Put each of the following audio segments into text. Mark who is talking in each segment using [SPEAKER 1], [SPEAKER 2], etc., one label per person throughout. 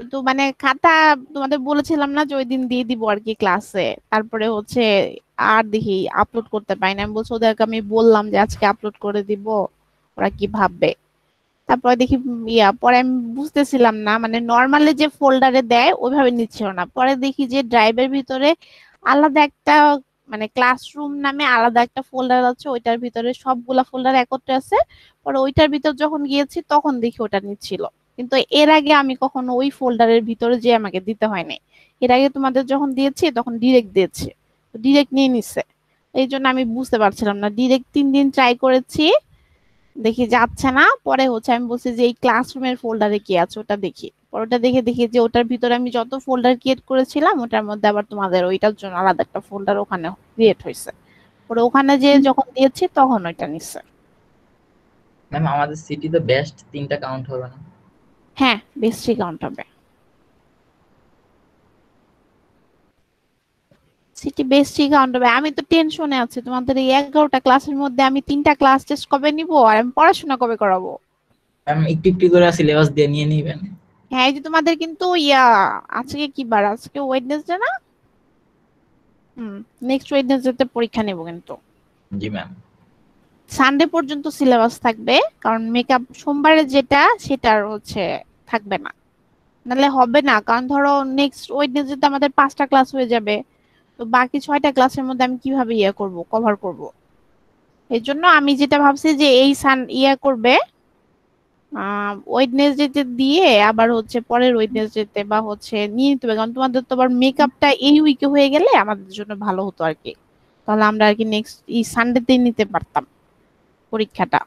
[SPEAKER 1] কিন্তু মানে খাতা তোমাদের বলেছিলাম না যে ওই দিন দিয়ে দিব আর কি ক্লাসে, তারপরে হচ্ছে আর দেখি আপলোড করতে পারি না। আমি বলছি ওদেরকে, আমি বললাম যে আজকে আপলোড করে দিব, ওরা কি ভাববে। তারপরে দেখি পরে আমি বুঝতেছিলাম না, মানে নর্মালি যে ফোল্ডারে দেয় ওইভাবে নিচ্ছিল না। পরে দেখি যে ড্রাইভের ভিতরে আলাদা একটা, মানে ক্লাসরুম নামে আলাদা একটা ফোল্ডার আছে, ওইটার ভিতরে সবগুলা ফোল্ডার একত্রে আছে। পরে ওইটার ভিতর যখন গিয়েছি তখন দেখি ওটা নিচ্ছিল। কিন্তু এর আগে আমি কখনো ওই ফোল্ডারের ভিতরে যে আমাকে দিতে হয়নি। এর আগে তোমাদের যখন দিয়েছি তখন ডিরেক্ট দিয়েছে, ডিরেক্ট নিয়ে নিছে। এই জন্য আমি বুঝতে পারছিলাম না, ডিরেক্ট 3 দিন ট্রাই করেছি, দেখি যাচ্ছে না। পরে হচ্ছে আমি বলছি যে এই ক্লাসরুমের ফোল্ডারে কি আছে ওটা দেখি। পরে ওটা দেখে দেখি যে ওটার ভিতরে আমি যত ফোল্ডার ক্রিয়েট করেছিলাম ওটার মধ্যে আবার তোমাদের ওইটার জন্য আলাদা একটা ফোল্ডার ওখানে ক্রিয়েট হয়েছে। পরে ওখানে যে যখন দিয়েছি তখন ওইটা নিচ্ছে।
[SPEAKER 2] ম্যাম আমাদের সিটিতে বেস্ট 3টা কাউন্ট হবে না?
[SPEAKER 1] হ্যাঁ, বেশি কাউন্ট হবে, সিটি বেশি কাউন্ট হবে। আমি তো টেনশনে আছি, তোমাদের এই 11টা ক্লাসের মধ্যে আমি 3টা ক্লাস টেস্ট কবে নিব, আর আমি পড়াশোনা কবে করাবো।
[SPEAKER 2] ম্যাম একটু একটু করে সিলেবাস দিয়ে নিয়ে নিবেন।
[SPEAKER 1] হ্যাঁ, এই যে তোমাদের কিন্তু আজকে কি বার, আজকে ওয়েডনেসডে না? হুম, নেক্সট ওয়েডনেসডে পরীক্ষা নেব কিন্তু।
[SPEAKER 2] জি ম্যাম।
[SPEAKER 1] সানডে পর্যন্ত সিলেবাস থাকবে, কারণ মেকআপ সোমবারে যেটা সেটার হচ্ছে থাকবে না, নাহলে হবে না। কারণ ধরো নেক্সট ওয়েডনেসডে আমাদের 5টা ক্লাস হয়ে যাবে, তো বাকি 6টা ক্লাসের মধ্যে আমি কিভাবে করব, কভার করব। এই জন্য আমি যেটা ভাবছি যে এই করবে ওয়েডনেসডে দিয়ে আবার হচ্ছে পরের ওয়েডনেসডে বা হচ্ছে নিয়ে নিতে হবে। কারণ তোমাদের তো আবার মেকআপটা এই উইকে হয়ে গেলে আমাদের জন্য ভালো হতো আর কি, তাহলে আমরা আর কি নেক্সট এই সানডেতে নিতে পারতাম পরীক্ষাটা।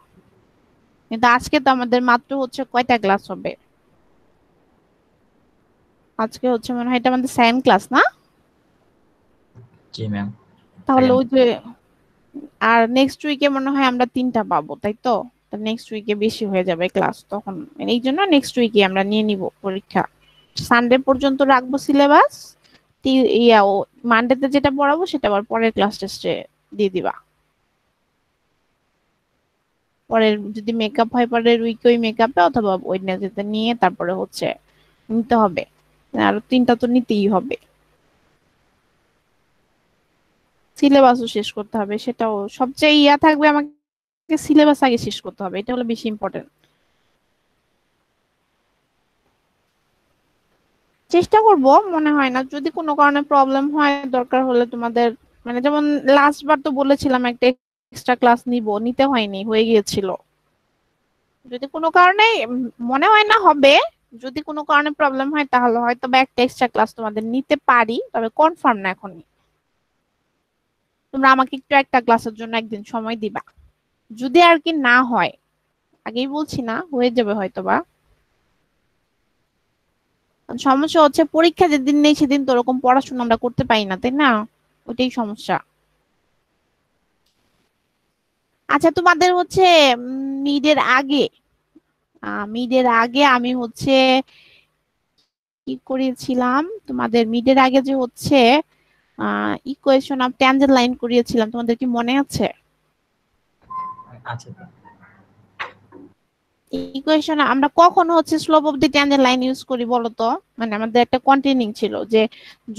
[SPEAKER 1] কিন্তু আজকে তো আমাদের মাত্র হচ্ছে কয়টা ক্লাস হবে, আজকে হচ্ছে মনে হয় এটা আমাদের সেকেন্ড ক্লাস না?
[SPEAKER 2] জি ম্যাম।
[SPEAKER 1] তাহলে
[SPEAKER 2] সেকেন্ড।
[SPEAKER 1] ওই যে আর নেক্সট উইকে মনে হয় আমরা 3টা পাবো, তাই তো? নেক্সট উইকে বেশি হয়ে যাবে ক্লাস তখন। এই জন্য নেক্সট উইকে আমরা নিয়ে নিব পরীক্ষা, সানডে পর্যন্ত রাখবো সিলেবাস। ও মানডেতে যেটা পড়াবো সেটা আবার পরের ক্লাস টেস্টে দিয়ে দিবা। পরের যদি মেকআপ হয় পরের উইকে ওই মেকআপে, অথবা ওয়েডনেসডেতে নিয়ে তারপরে হচ্ছে নিতে হবে। আর 3টা তো নিতেই হবে, সিলেবাসও শেষ করতে হবে, সেটাও সবচেয়ে থাকবে আমাকে, সিলেবাস আগে শেষ করতে হবে, এটা হলো বেশি ইম্পর্টেন্ট। চেষ্টা করব, মনে হয় না যদি কোনো কারণে প্রবলেম হয় দরকার হলে তোমাদের, মানে যেমন লাস্ট বার তো বলেছিলাম একটা এক্সট্রা ক্লাস নিতে হয়নি, হয়ে গিয়েছিল। যদি কোনো কারণে মনে হয় না হবে, যদি কোনো কারণে প্রবলেম হয় তাহলে হয়তো বা একটা এক্সট্রা ক্লাস তোমাদের নিতে পারি, তবে কনফার্ম না এখনই। তোমরা আমাকে একটু একটা ক্লাসের জন্য একদিন সময় দিবা, যদি আর কি না হয়, আগেই বলছি না হয়ে যাবে হয়তো বা। কারণ সমস্যা হচ্ছে পরীক্ষা যেদিন নেই সেদিন তো ওরকম পড়াশোনা আমরা করতে পারি না, তাই না? ওইটাই সমস্যা। আচ্ছা, তোমাদের হচ্ছে মিডের আগে, মিডের আগে আমি হচ্ছে কি করিয়েছিলাম, তোমাদের মিডের আগে যে হচ্ছে ইকুয়েশন অফ ট্যানজেন্ট লাইন করিয়েছিলাম, তোমাদের কি মনে আছে?
[SPEAKER 2] আচ্ছা তো।
[SPEAKER 1] ইকুয়েশন আমরা কখন হচ্ছে slope of the tangent line use করি বলো তো? মানে আমাদের একটা কন্টিনিউইং ছিল যে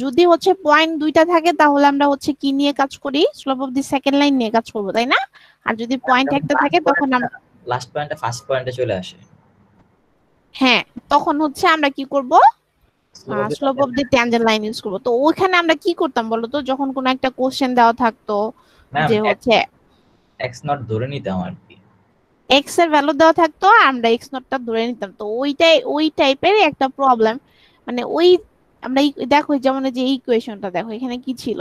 [SPEAKER 1] যদি হচ্ছে পয়েন্ট দুইটা থাকে তাহলে আমরা হচ্ছে কি নিয়ে কাজ করি, slope of the second line নিয়ে কাজ করবো, তাই না? আর যদি পয়েন্ট একটা থাকে তখন
[SPEAKER 2] লাস্ট পয়েন্টে ফার্স্ট পয়েন্টে চলে আসে।
[SPEAKER 1] হ্যাঁ, তখন হচ্ছে আমরা কি করব,
[SPEAKER 2] slope of
[SPEAKER 1] slope of the tangent line use করবো। তো ওইখানে আমরা কি করতাম বলতো, যখন কোনো একটা কোশ্চেন দেওয়া থাকতো
[SPEAKER 2] ম্যাম
[SPEAKER 1] যে হচ্ছে
[SPEAKER 2] এক্স নট ধরে নিতাম আর কি।
[SPEAKER 1] এক্স এর ভ্যালু দেওয়া থাকতো, আর আমরা এক্স নটটা ধরে নিতাম। তো ওইটাই ওই টাইপের একটা প্রবলেম, মানে ওই আমরা দেখো যেমন এই যে ইকুয়েশনটা দেখো এখানে কি ছিল,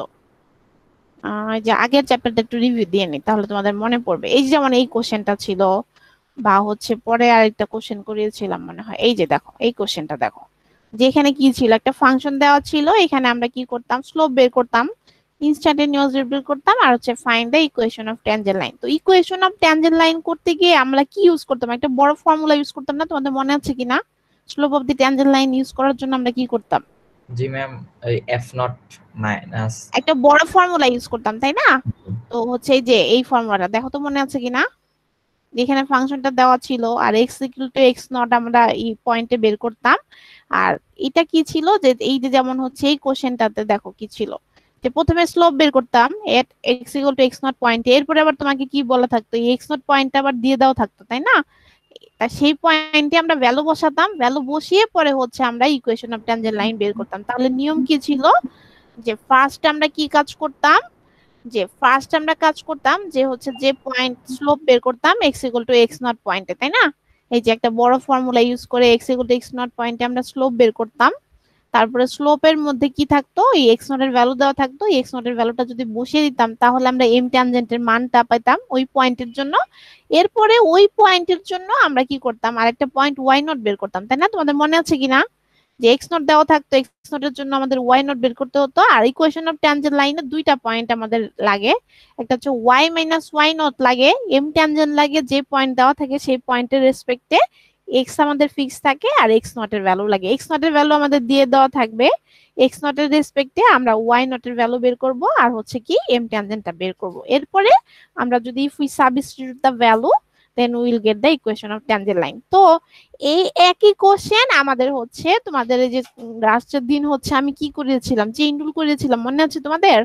[SPEAKER 1] যে আগের চ্যাপ্টারটা একটু রিভিউ দিয়ে নি তাহলে তোমাদের মনে পড়বে। এই যে যেমন এই কোশ্চেনটা ছিল, বা হচ্ছে পরে আরেকটা কোশ্চেন করিয়েছিলাম মনে হয়, এই যে দেখো এই কোশ্চেনটা দেখো, যে এখানে কি ছিল, একটা ফাংশন দেওয়া ছিল, এখানে আমরা কি করতাম, স্লোপ বের করতাম, ইনস্ট্যান্টেনিয়াস বের করতাম, আর হচ্ছে find the equation of tangent line. তো ইকুয়েশন অফ ট্যানজেন্ট লাইন করতে গিয়ে আমরা কি ইউজ করতাম, একটা বড় ফর্মুলা ইউজ করতাম না? তোমাদের মনে আছে কিনা, slope of the tangent line use করার জন্য আমরা কি করতাম?
[SPEAKER 2] জি ম্যাম। ওই এফ নট মাইনাস।
[SPEAKER 1] একটা বড় ফর্মুলা ইউজ করতাম, তাই না? তো হচ্ছে এই যে এই ফর্মুলাটা দেখো তো মনে আছে কিনা। যেখানে ফাংশনটা দেওয়া ছিল, আর x equal to x naught আমরা এই পয়েন্টে বের করতাম। আর এটা কি ছিল, যে এই যে যেমন হচ্ছে এই কোশ্চেনটাতে দেখো কি ছিল, যে প্রথমে স্লোপ বের করতাম at x equal to x naught পয়েন্টে, এরপরে আবার তোমাকে কি বলা থাকতো, এই এক্স নট পয়েন্টটা আবার দিয়ে দেওয়া থাকতো, তাই না? তা সেই পয়েন্টে আমরা ভ্যালু বসাতাম, ভ্যালু বসিয়ে পরে হচ্ছে আমরা ইকুয়েশন অফ ট্যানজেন্ট লাইন বের করতাম। তাহলে নিয়ম কি ছিল, যে ফার্স্ট আমরা কি কাজ করতাম, যে হচ্ছে যে পয়েন্ট স্লোপ বের করতাম x equal to x naught পয়েন্টে, তাই না? এই যে একটা বড় ফর্মুলা ইউজ করে x equal to x naught পয়েন্টে আমরা স্লোপ বের করতাম। তারপরে স্লোপের মধ্যে কি থাকতো, এই এক্স নট এর ভ্যালু দেওয়া থাকতো, এই এক্স নট এর ভ্যালুটা যদি বসিয়ে দিতাম তাহলে আমরা এম ট্যানজেন্টের মানটা পেতাম ওই পয়েন্টের জন্য। এরপরে ওই পয়েন্টের জন্য আমরা কি করতাম, আরেকটা পয়েন্ট ওয়াই নট বের করতাম, তাই না? তোমাদের মনে আছে কিনা, যে এক্স নট দেওয়া থাকতো, এক্স নট এর জন্য আমাদের ওয়াই নট বের করতে হতো। আর ইকুয়েশন অফ ট্যানজেন্ট লাইনে দুইটা পয়েন্ট আমাদের লাগে, একটা হচ্ছে ওয়াই মাইনাস ওয়াই নট লাগে, এম ট্যানজেন্ট লাগে যে পয়েন্ট দেওয়া থাকে সেই পয়েন্টের রেসপেক্টে এক্স আমাদের ফিক্স থাকে, আর এক্স নট এর ভ্যালু লাগে, এক্স নট এর ভ্যালু আমাদের দিয়ে দেওয়া থাকবে, এক্স নট এর রেসপেক্টে আমরা ওয়াই নট এর ভ্যালু বের করব, আর হচ্ছে কি এম ট্যানজেন্টটা বের করব। এরপরে আমরা যদি if we substitute the value then will get the equation of tangent line. তো এই একই কোশ্চেন আমাদের হচ্ছে তোমাদের এই যে লাস্টের দিন হচ্ছে আমি কি করেছিলাম, চেইন রুল করেছিলাম, মনে আছে তোমাদের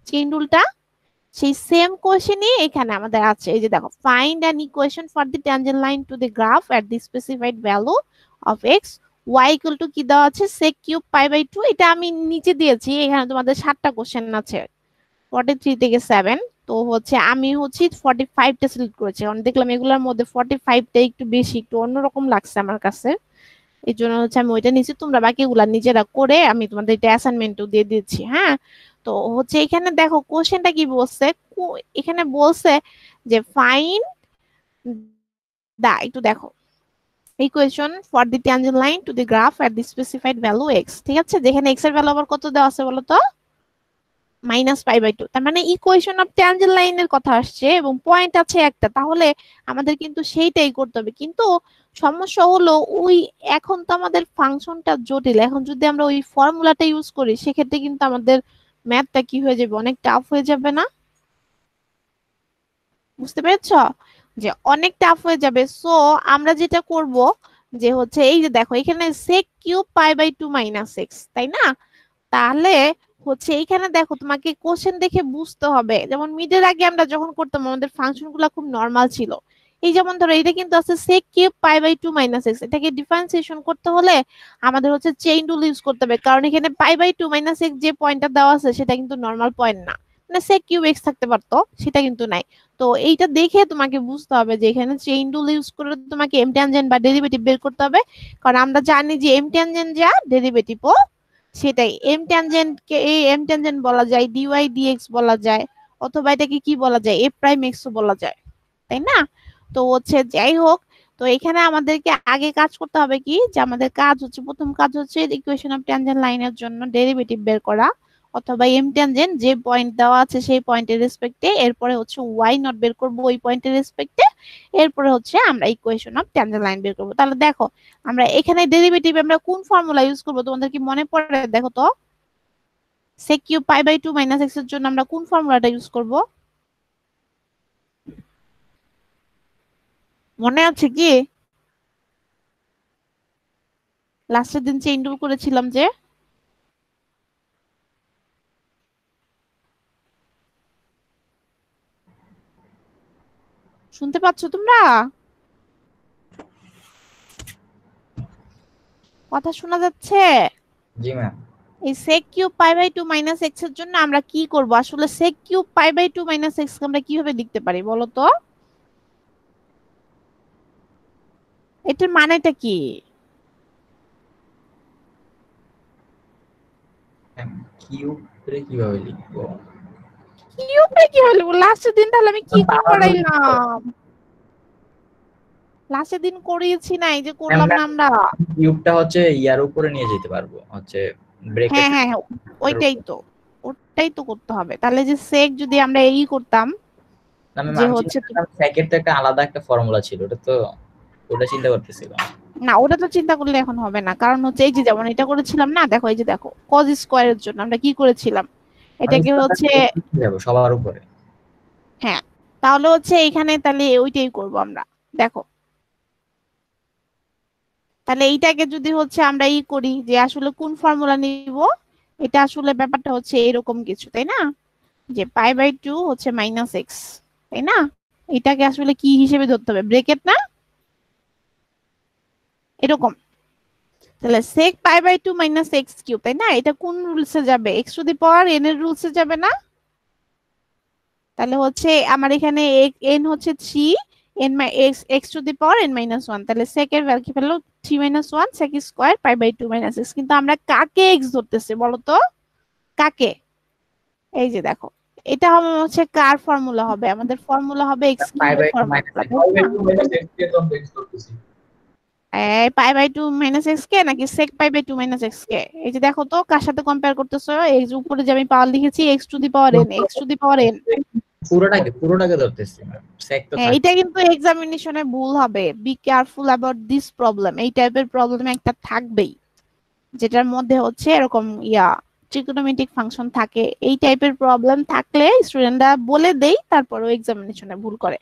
[SPEAKER 1] চেইন রুলটা? সেই সেম কোশ্চেনই এখানে আমাদের আছে। এই যে দেখো, find an equation for the tangent line to the graph at the specified value of x y equal to কি দেওয়া আছে, sec কিউব পাই বাই 2। এটা আমি নিচে দিয়েছি, এখানে তোমাদের 7টা কোশ্চেন আছে 43 থেকে 7। তো হচ্ছে আমি হচ্ছে 45টা সিলেক্ট করেছি, কারণ দেখলাম এগুলোর মধ্যে 45টা একটু বেশি, একটু অন্যরকম লাগছে আমার কাছে। এই জন্য হচ্ছে আমি ওইটা নিচ্ছি, তোমরা বাকিগুলা নিজেরা করে আমি তোমাদের এটা অ্যাসাইনমেন্টও দিয়ে দিচ্ছি, হ্যাঁ। তো হচ্ছে এখানে দেখো কোশ্চেনটা কি বলছে, এখানে বলছে যে ফাইন দা, একটু দেখো, equation for the tangent line to the graph at the specified value x, ঠিক আছে? যেখানে এক্স এর ভ্যালু আবার কত দেওয়া আছে বলো তো, মাইনাস পাই বাই 2। তার মানে ইকুয়েশন অফ ট্যানজেন্ট লাইনের কথা আসছে এবং পয়েন্ট আছে একটা, তাহলে আমাদের কিন্তু সেইটাই করতে হবে। কিন্তু সমস্যা হলো ওই, এখন তো আমাদের ফাংশনটা জটিল, এখন যদি আমরা ওই ফর্মুলাটা ইউজ করি সেক্ষেত্রে কিন্তু আমাদের ম্যাথটা কি হয়ে যাবে, অনেক টাফ হয়ে যাবে না? বুঝতে পেরেছ, যে অনেক টাফ হয়ে যাবে। সো আমরা যেটা করব, যে হচ্ছে এই যে দেখো এখানে sec cube pi by 2 minus x, তাই না? তাহলে হচ্ছে এইখানে দেখো তোমাকে কোশ্চেন দেখে বুঝতে হবে, যেমন মিডের আগে আমরা যখন করতাম আমাদের ফাংশন গুলা খুব নর্মাল ছিল। এই যেমন ধরো এটা কিন্তু আছে sec cube pi by 2 minus x, এটাকে ডিফারেন্সিয়েশন করতে হলে আমাদের হচ্ছে চেইন রুল ইউজ করতে হবে, কারণ এখানে পাই বাই 2 মাইনাস এক্স যে পয়েন্টটা দেওয়া আছে সেটা কিন্তু নর্মাল পয়েন্ট না, মানে sec কিউব এক্স থাকতে পারতো, সেটা কিন্তু নাই। তো এইটা দেখে তোমাকে বুঝতে হবে যে এখানে চেইন রুল ইউজ করে তোমাকে এম ট্যানজেন্ট বা ডেরিভেটিভ বের করতে হবে, কারণ আমরা জানি যে এম ট্যানজেন্ট যা ডেরিভেটিভও সেটাই। এম ট্যানজেন্ট কে এই এম ট্যানজেন্ট বলা যায়, ডিওয়াই ডিএক্স বলা যায়, অথবা এটাকে কি বলা যায়, এ প্রাইম এক্স বলা যায়, তাই না? তো হচ্ছে যাই হোক, তো এখানে আমাদেরকে আগে কাজ করতে হবে কি, যে আমাদের কাজ হচ্ছে, প্রথম কাজ হচ্ছে ইকুয়েশন অফ ট্যানজেন্ট লাইনের জন্য ডেরিভেটিভ বের করা, অথবা এম ট্যানজেন্ট যে পয়েন্ট দেওয়া আছে সেই পয়েন্টের রেসপেক্টে, এরপরে হচ্ছে ওয়াই নট বের করবো ওই পয়েন্টের রেসপেক্টে, এরপরে হচ্ছে আমরা ইকুয়েশন অফ ট্যানজেন্ট লাইন বের করবো। তাহলে দেখো আমরা এখানে ডেরিভেটিভ আমরা কোন ফর্মুলা ইউজ করবো, তোমাদের কি মনে পড়ে? দেখো তো, sec cube pi by 2 minus x এর জন্য আমরা কোন ফর্মুলাটা ইউজ করব, মনে আছে কি? লাস্টের দিন চেইন রুল করেছিলাম যে, শুনতে পাচ্ছ তোমরা? কথা শোনা যাচ্ছে?
[SPEAKER 2] জি ম্যাম।
[SPEAKER 1] এই sec cube pi by 2 minus x এর জন্য আমরা কি করব, আসলে sec cube pi by 2 minus x আমরা কিভাবে লিখতে পারি বলো তো? এটার মানেটা কি?
[SPEAKER 2] ম্যাম কিউব রে কিভাবে লিখবো?
[SPEAKER 1] কিউবে কি হলো লাস্টের দিন, তাহলে আমি কি কি
[SPEAKER 2] পাওয়ার হলে তো।
[SPEAKER 1] করাইলাম? লাস্টের দিন করিয়েছি না, এই যে
[SPEAKER 2] ম্যাম
[SPEAKER 1] করলাম
[SPEAKER 2] না,
[SPEAKER 1] না আমরা।
[SPEAKER 2] কিউবটা হচ্ছে ইয়ার উপরে নিয়ে যেতে পারবো, হচ্ছে ব্রেকেট।
[SPEAKER 1] হ্যাঁ হ্যাঁ হ্যাঁ, ওইটাই তো, ওটাই তো করতে হবে। তাহলে যে সেক যদি আমরা এই করতাম,
[SPEAKER 2] না ম্যাম
[SPEAKER 1] যে
[SPEAKER 2] আমি চিন্তা
[SPEAKER 1] হচ্ছে
[SPEAKER 2] করলাম সেকের তো একটা আলাদা একটা ফর্মুলা ছিল, ওটা তো, ওটা চিন্তা করতেছিলাম।
[SPEAKER 1] না, ওটা তো চিন্তা করলে এখন হবে না, কারণ হচ্ছে এই যে যেমন এটা করেছিলাম না, দেখো এই যে দেখো কজ স্কোয়ারের জন্য আমরা কি করেছিলাম,
[SPEAKER 2] আমি
[SPEAKER 1] এটাকে হচ্ছে,
[SPEAKER 2] যাবো সবার উপরে।
[SPEAKER 1] হ্যাঁ, তাহলে হচ্ছে এখানে তাহলে ওইটাই করব আমরা। দেখো, তাহলে এইটাকে যদি হচ্ছে আমরা করি যে আসলে কোন ফর্মুলা নিব, এটা আসলে ব্যাপারটা হচ্ছে এরকম কিছু, তাই না? যে পাই/2 হচ্ছে -x, তাই না? এটাকে আসলে কি হিসেবে ধরতে হবে, ব্রেকেট না, এরকম। তাহলে sec π/2 - x³, তাই না? এটা কোন রুলসে যাবে, x⁴n এর রুলসে যাবে না? তাহলে হচ্ছে আমার এখানে n হচ্ছে 3, x⁴n - 1, তাহলে sec এর ভ্যালু কি পেলো, 3 - 1 sec² π/2 - x। কিন্তু আমরা কাকে x ধরতেছি বলো তো, কাকে? এই যে দেখো, এটা হবে হচ্ছে কার ফর্মুলা হবে, আমাদের ফর্মুলা হবে x³
[SPEAKER 2] পাই
[SPEAKER 1] এর
[SPEAKER 2] বাই টু
[SPEAKER 1] ফর্মুলা,
[SPEAKER 2] মাইনাস
[SPEAKER 1] তাই না? এই π/2 - x কে নাকি sec π/2 - x কে? এই যে দেখো তো কার সাথে কম্পেয়ার করতেছো, এই যে উপরে যে আমি পাওয়ার লিখেছি x⁴n, x⁴n।
[SPEAKER 2] পুরোটাকে ধরতেছি ম্যাম, সেক তো
[SPEAKER 1] হ্যাঁ, এটা
[SPEAKER 2] থাকছে।
[SPEAKER 1] কিন্তু এক্সামিনেশনে ভুল হবে, be careful about this problem. এই টাইপের প্রবলেম একটা থাকবেই, যেটার মধ্যে হচ্ছে এরকম ট্রিগোনোমেট্রিক ফাংশন থাকে। এই টাইপের প্রবলেম থাকলে স্টুডেন্টরা বলে দেই, তারপরেও এক্সামিনেশনে ভুল করে।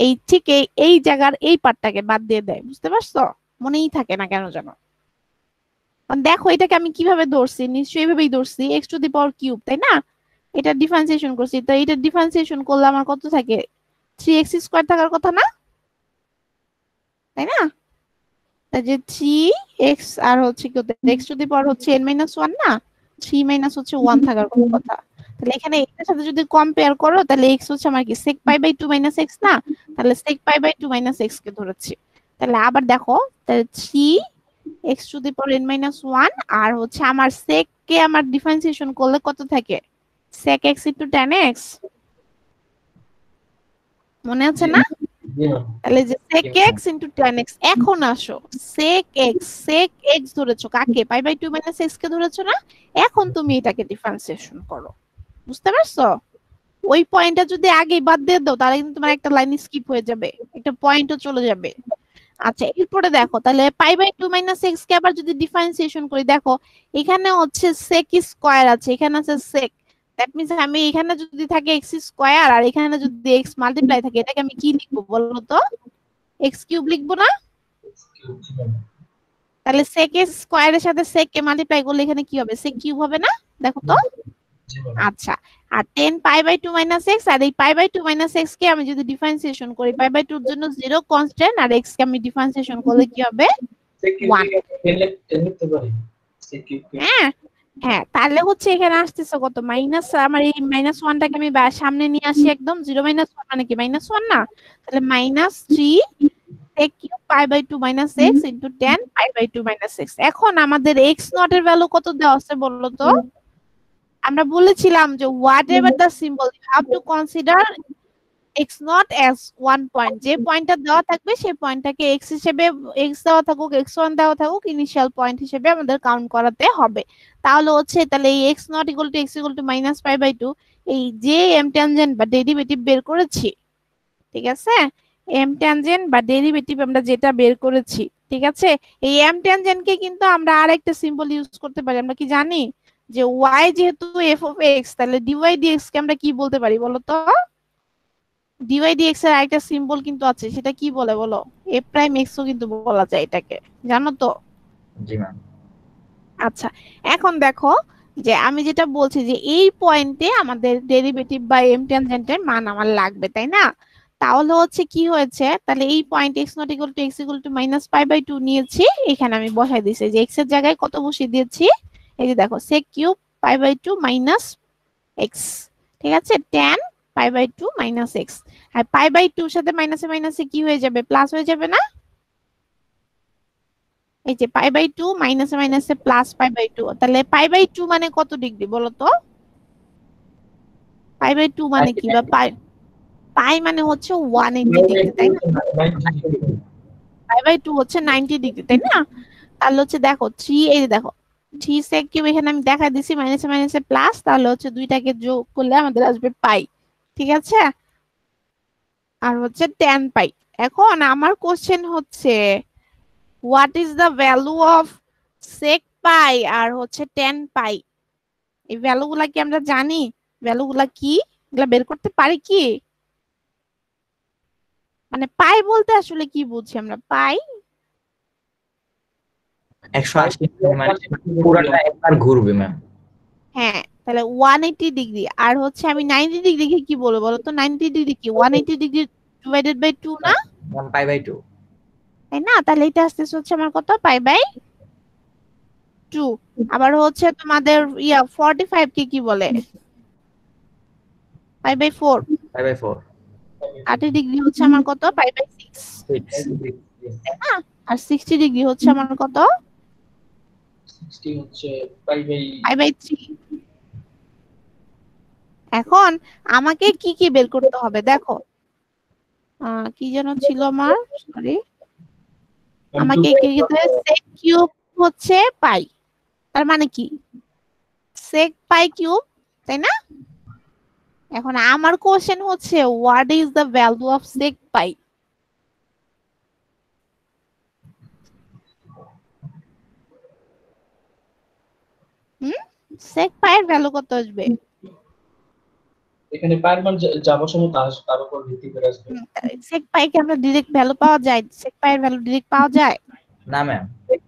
[SPEAKER 1] এই ঠিক এই এই জায়গার এই পার্টটাকে বাদ দিয়ে দেয়, বুঝতে পারছো? মনেই থাকে না কেন যেন। কারণ দেখো এটাকে আমি কিভাবে ধরছি, নিশ্চয়ই এইভাবেই ধরছি, x⁴, তাই না? এটা ডিফারেন্সিয়েশন করছি, তো এটা ডিফারেন্সিয়েশন করলে আমার কত থাকে, 3x² থাকার কথা না, তাই না? তাই যে 3x আর হচ্ছে কি, x⁴ হচ্ছে n - 1 না, 3 - 1 থাকার কথা। তাহলে এখানে এটার সাথে যদি কম্পেয়ার করো, তাহলে x হচ্ছে আমার কি sec π/2 - x না, তাহলে sec π/2 - x কে ধরেছি। তাহলে আবার দেখো, তাহলে 3x⁴n - 1 আর হচ্ছে আমার sec কে আমার ডিফারেন্সিয়েশন করলে কত থাকে, sec x * tan x, মনে আছে না? তাহলে যে sec x * tan x, এখন আসো, sec x ধরেছো কাকে, π/2 - x কে ধরেছো না? এখন তুমি এটাকে ডিফারেন্সিয়েশন করো, বুঝতে পারছো? ওই পয়েন্টটা যদি আগেই বাদ দিয়ে দাও, তাহলে কিন্তু তোমার একটা লাইন স্কিপ হয়ে যাবে, একটা পয়েন্টও চলে যাবে। আচ্ছা, এরপরে দেখো, তাহলে π/2 - x কে আবার যদি ডিফারেন্সিয়েশন করি, দেখো এখানে হচ্ছে sec স্কয়ার আছে, এখানে আছে sec। দ্যাট মিন্স আমি এখানে যদি থাকে x² আর এখানে যদি x মাল্টিপ্লাই থাকে, এটাকে আমি কি লিখবো বলো তো, x³ লিখবো না? তাহলে sec স্কয়ারের সাথে sec কে মাল্টিপ্লাই করলে এখানে কি হবে, sec³ হবে না? দেখো তো। আচ্ছা, আর 10 π/2 - x, আর এই π/2 - x কে আমি যদি ডিফারেন্সিয়েশন করি, π/2 এর জন্য 0 কনস্ট্যান্ট, আর x কে আমি ডিফারেন্সিয়েশন করলে কি হবে, 1। হ্যাঁ, হ্যাঁ, তাহলে হচ্ছে এখানে আসতেছে কত, মাইনাস, আমার এই -1টাকে আমি সামনে নিয়ে আসি, একদম 0 - 1 মানে কি -1 না? তাহলে -3 sec³ π/2 - x ইনটু 10 π/2 - x। এখন আমাদের x0 এর ভ্যালু কত দেওয়া আছে বলো তো? আমরা বলেছিলাম যে whatever the symbol, you have to consider x0 as 1 point. যে পয়েন্টটা দেওয়া থাকবে সেই পয়েন্টটাকে x হিসেবে, x দেওয়া থাকুক x1 দেওয়া থাকুক, ইনিশিয়াল পয়েন্ট হিসেবে আমাদের কাউন্ট করাতে হবে। তাহলে হচ্ছে, তাহলে এই x0 = x - π/2, এই যে m ট্যানজেন্ট বা ডেরিভেটিভ বের করেছি, ঠিক আছে, m ট্যানজেন্ট বা ডেরিভেটিভ আমরা যেটা বের করেছি, ঠিক আছে, এই m ট্যানজেন্টকে কিন্তু আমরা আরেকটা সিম্বল ইউজ করতে পারি। আমরা কি জানি যে y যেহেতু f(x), তাহলে dy/dx কে আমরা কি বলতে পারি বলো তো? dy/dx এর আরেকটা সিম্বল কিন্তু আছে, সেটা কি বলে বলো, a'(x) ও কিন্তু বলা যায় এটাকে, জানো তো?
[SPEAKER 2] জি ম্যাম।
[SPEAKER 1] আচ্ছা, এখন দেখো যে আমি যেটা বলছি যে এই পয়েন্টে আমাদের ডেরিভেটিভ বা m ট্যানজেন্টের মান আমার লাগবে, তাই না? তাহলে হচ্ছে কি হয়েছে, তাহলে এই পয়েন্ট x0 = x -π/2 নিয়েছি, এখানে আমি বসাই দিয়েছি যে x এর জায়গায় কত বসিয়ে দিয়েছি, এই যে দেখো sec³ π/2 - x, ঠিক আছে, tan π/2 - x। আর π/2 এর সাথে মাইনাসে মাইনাসে কি হয়ে যাবে, প্লাস হয়ে যাবে না? এই যে π/2 মাইনাসে মাইনাসে প্লাস π/2, তাহলে π/2 মানে কত ডিগ্রি বলো তো? π/2 মানে কি, বা পাই, পাই মানে হচ্ছে 180 ডিগ্রি, তাই না? π/2 হচ্ছে 90 ডিগ্রি, তাই না? তাহলে হচ্ছে দেখো 3, এই যে দেখো 3 sec³ এখানে আমি দেখা দিছি মাইনাসে মাইনাসে প্লাস, তাহলে হচ্ছে দুইটাকে যোগ করলে আমাদের আসবে পাই, ঠিক আছে, আর হচ্ছে tan পাই। এখন আমার কোশ্চেন হচ্ছে, what is the value of sec পাই আর হচ্ছে tan পাই? এই ভ্যালু গুলা কি আমরা জানি, ভ্যালু গুলা কি, এগুলা বের করতে পারি কি? মানে পাই বলতে আসলে কি বুঝি আমরা? পাই
[SPEAKER 2] 180 মানে পুরাটা একবার ঘুরবে ম্যাম।
[SPEAKER 1] হ্যাঁ, তাহলে 180 ডিগ্রি। আর হচ্ছে আমি 90 ডিগ্রিকে কি বলবো বলো তো? 90 ডিগ্রি কি 180 ডিগ্রি ডিভাইডেড বাই 2 না?
[SPEAKER 2] ম্যাম π/2।
[SPEAKER 1] তাই না? তাহলে এটা আসতেছে হচ্ছে আমার কত, পাই বাই 2। আবার হচ্ছে তোমাদের 45 কে কি বলে? Pi by 4।
[SPEAKER 2] π/4।
[SPEAKER 1] 30 ডিগ্রি হচ্ছে আমার কত, পাই বাই 6,
[SPEAKER 2] 6।
[SPEAKER 1] তাই না? আর 60 ডিগ্রি হচ্ছে আমার কত,
[SPEAKER 3] 60 হচ্ছে পাই বাই
[SPEAKER 1] পাই বাই 3। এখন আমাকে কি কি বের করতে হবে দেখো, কি যেন ছিল আমার, সরি, আমাকে কি করতে হবে? সেক কিউব হচ্ছে পাই, তার মানে কি সেক পাই কিউব, তাই না? এখন আমার কোশ্চেন হচ্ছে what is the value of sec pi? Hmm, sec pi এর ভ্যালু কত আসবে?
[SPEAKER 3] এখানে পায়ের মান যা বসানো তার উপর ভিত্তি করে আসবে।
[SPEAKER 1] সেক পাই কি আমরা ডাইরেক্ট ভ্যালু পাওয়া যায়? সেক পাই এর ভ্যালু ডাইরেক্ট পাওয়া যায়?
[SPEAKER 2] না ম্যাম।
[SPEAKER 3] সেক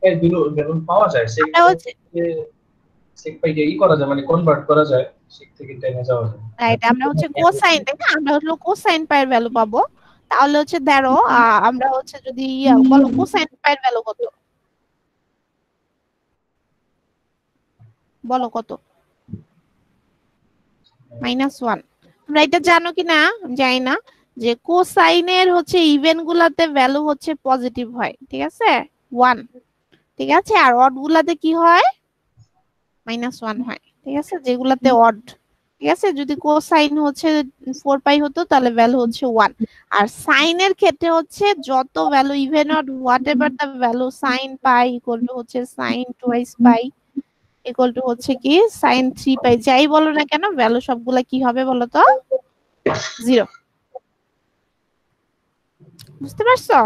[SPEAKER 3] বেলুন পাওয়া যায়,
[SPEAKER 1] আমরা হচ্ছে
[SPEAKER 3] সেক পাইকে করা যায়, মানে কনভার্ট করা যায়, সেক থেকে টেনে যাওয়া যায়।
[SPEAKER 1] রাইট, আমরা হচ্ছে কোসাইন, তাই না? আমরা হলো কোসাইন পাই এর ভ্যালু পাবো। তাহলে হচ্ছে ধরো আমরা হচ্ছে যদি বলো কোসাইন পাই এর ভ্যালু কত, বলো কত? -1। তোমরা এটা জানো কি না জানি না, যে কোসাইনের হচ্ছে ইভেন গুলাতে ভ্যালু হচ্ছে পজিটিভ হয়, ঠিক আছে, 1, ঠিক আছে, আর অড গুলাতে কি হয়, -1 হয়, ঠিক আছে, যেগুলাতে অড, ঠিক আছে। যদি কোসাইন হচ্ছে 4 পাই হতো তাহলে ভ্যালু হচ্ছে 1। আর সাইনের ক্ষেত্রে হচ্ছে যত value even odd whatever the value, sine pi equal to হচ্ছে sine twice pi equal to হচ্ছে কি সাইন 3 পাই, যাই বলো না কেন ভ্যালু সবগুলা কি হবে বলো তো, 0। বুঝতে পারছো?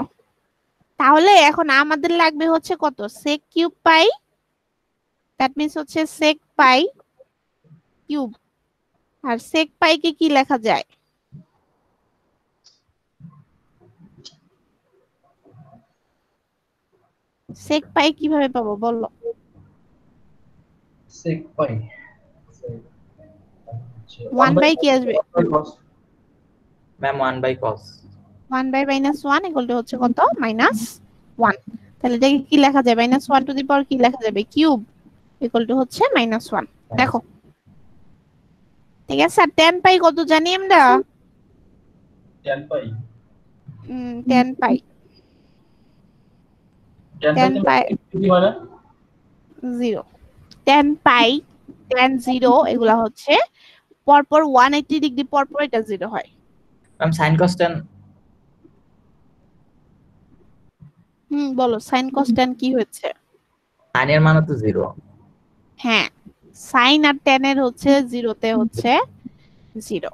[SPEAKER 1] তাহলে এখন আমাদের লাগবে হচ্ছে কত, সেক কিউব পাই, দ্যাট মিন্স হচ্ছে সেক পাই কিউব। আর সেক পাই কে কি লেখা যায়? সেক পাই কিভাবে পাবো বলো?
[SPEAKER 3] সেক পাই
[SPEAKER 1] 1 বাই কি আসবে?
[SPEAKER 2] Ma'am 1/cos।
[SPEAKER 1] 1 by -1 equal to হচ্ছে কত, -1। তাহলে এটাকে কি লেখা যায়? -1 টু দি পাওয়ার কি লেখা যাবে, কিউব, ইকুয়াল টু হচ্ছে -1। দেখো, ঠিক আছে। আর 10 পাই কত জানি আমরা?
[SPEAKER 3] 10 পাই
[SPEAKER 1] 10 পাই 10 পাই
[SPEAKER 3] কি মানে
[SPEAKER 1] 0, 10 পাই 10 0 এগুলা হচ্ছে পরপর 180 ডিগ্রি পরপর এটা 0 হয়।
[SPEAKER 2] Ma'am sin cos tan।
[SPEAKER 1] বলো সাইন কস ট্যান কি হচ্ছে?
[SPEAKER 2] sin এর মান তো 0।
[SPEAKER 1] হ্যাঁ, সাইন আর ট্যান এর হচ্ছে 0 তে হচ্ছে 0,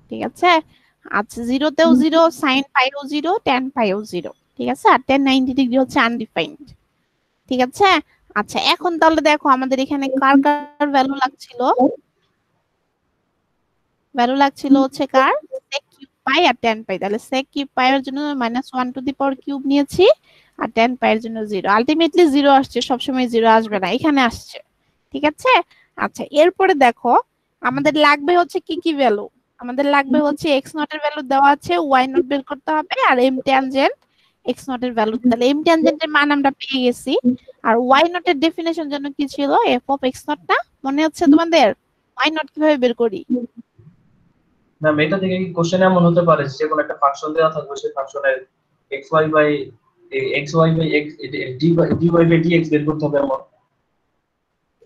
[SPEAKER 1] ঠিক আছে। আচ্ছা, 0 তেও 0, সাইন পাইও 0, ট্যান পাইও 0, ঠিক আছে। আর ট্যান 90 ডিগ্রি হচ্ছে আনডিফাইন্ড, ঠিক আছে। আচ্ছা, এখন তাহলে দেখো আমাদের এখানে কার কার ভ্যালু লাগছিল, ভ্যালু লাগছিল হচ্ছে কার, sec কিউব পাই আর tan পাই। তাহলে sec কিউব পাই এর জন্য -1 টু দি পাওয়ার কিউব নিয়েছি, আর tan পাই এর জন্য 0। আলটিমেটলি 0 আসছে, সবসময় 0 আসবে না, এখানে আসছে, ঠিক আছে। আচ্ছা, এরপরে দেখো আমাদের লাগবে হচ্ছে কি কি ভ্যালু, আমাদের লাগবে হচ্ছে x নট এর ভ্যালু দেওয়া আছে, y নট বের করতে হবে, আর m ট্যানজেন্ট x নট এর ভ্যালু। তাহলে m ট্যানজেন্টের মান আমরা পেয়ে গেছি। আর y নট এর ডেফিনিশন জন্য কি ছিল, f অফ x নট না, মনে হচ্ছে তোমাদের? y নট কিভাবে বের করি?
[SPEAKER 3] না, এটা থেকে কি কোশ্চেন এমন হতে পারে যে কোনো একটা ফাংশন দেওয়া থাকবে, সেই ফাংশনের xy by xy by x dy by dx বের করতে হবে এমন।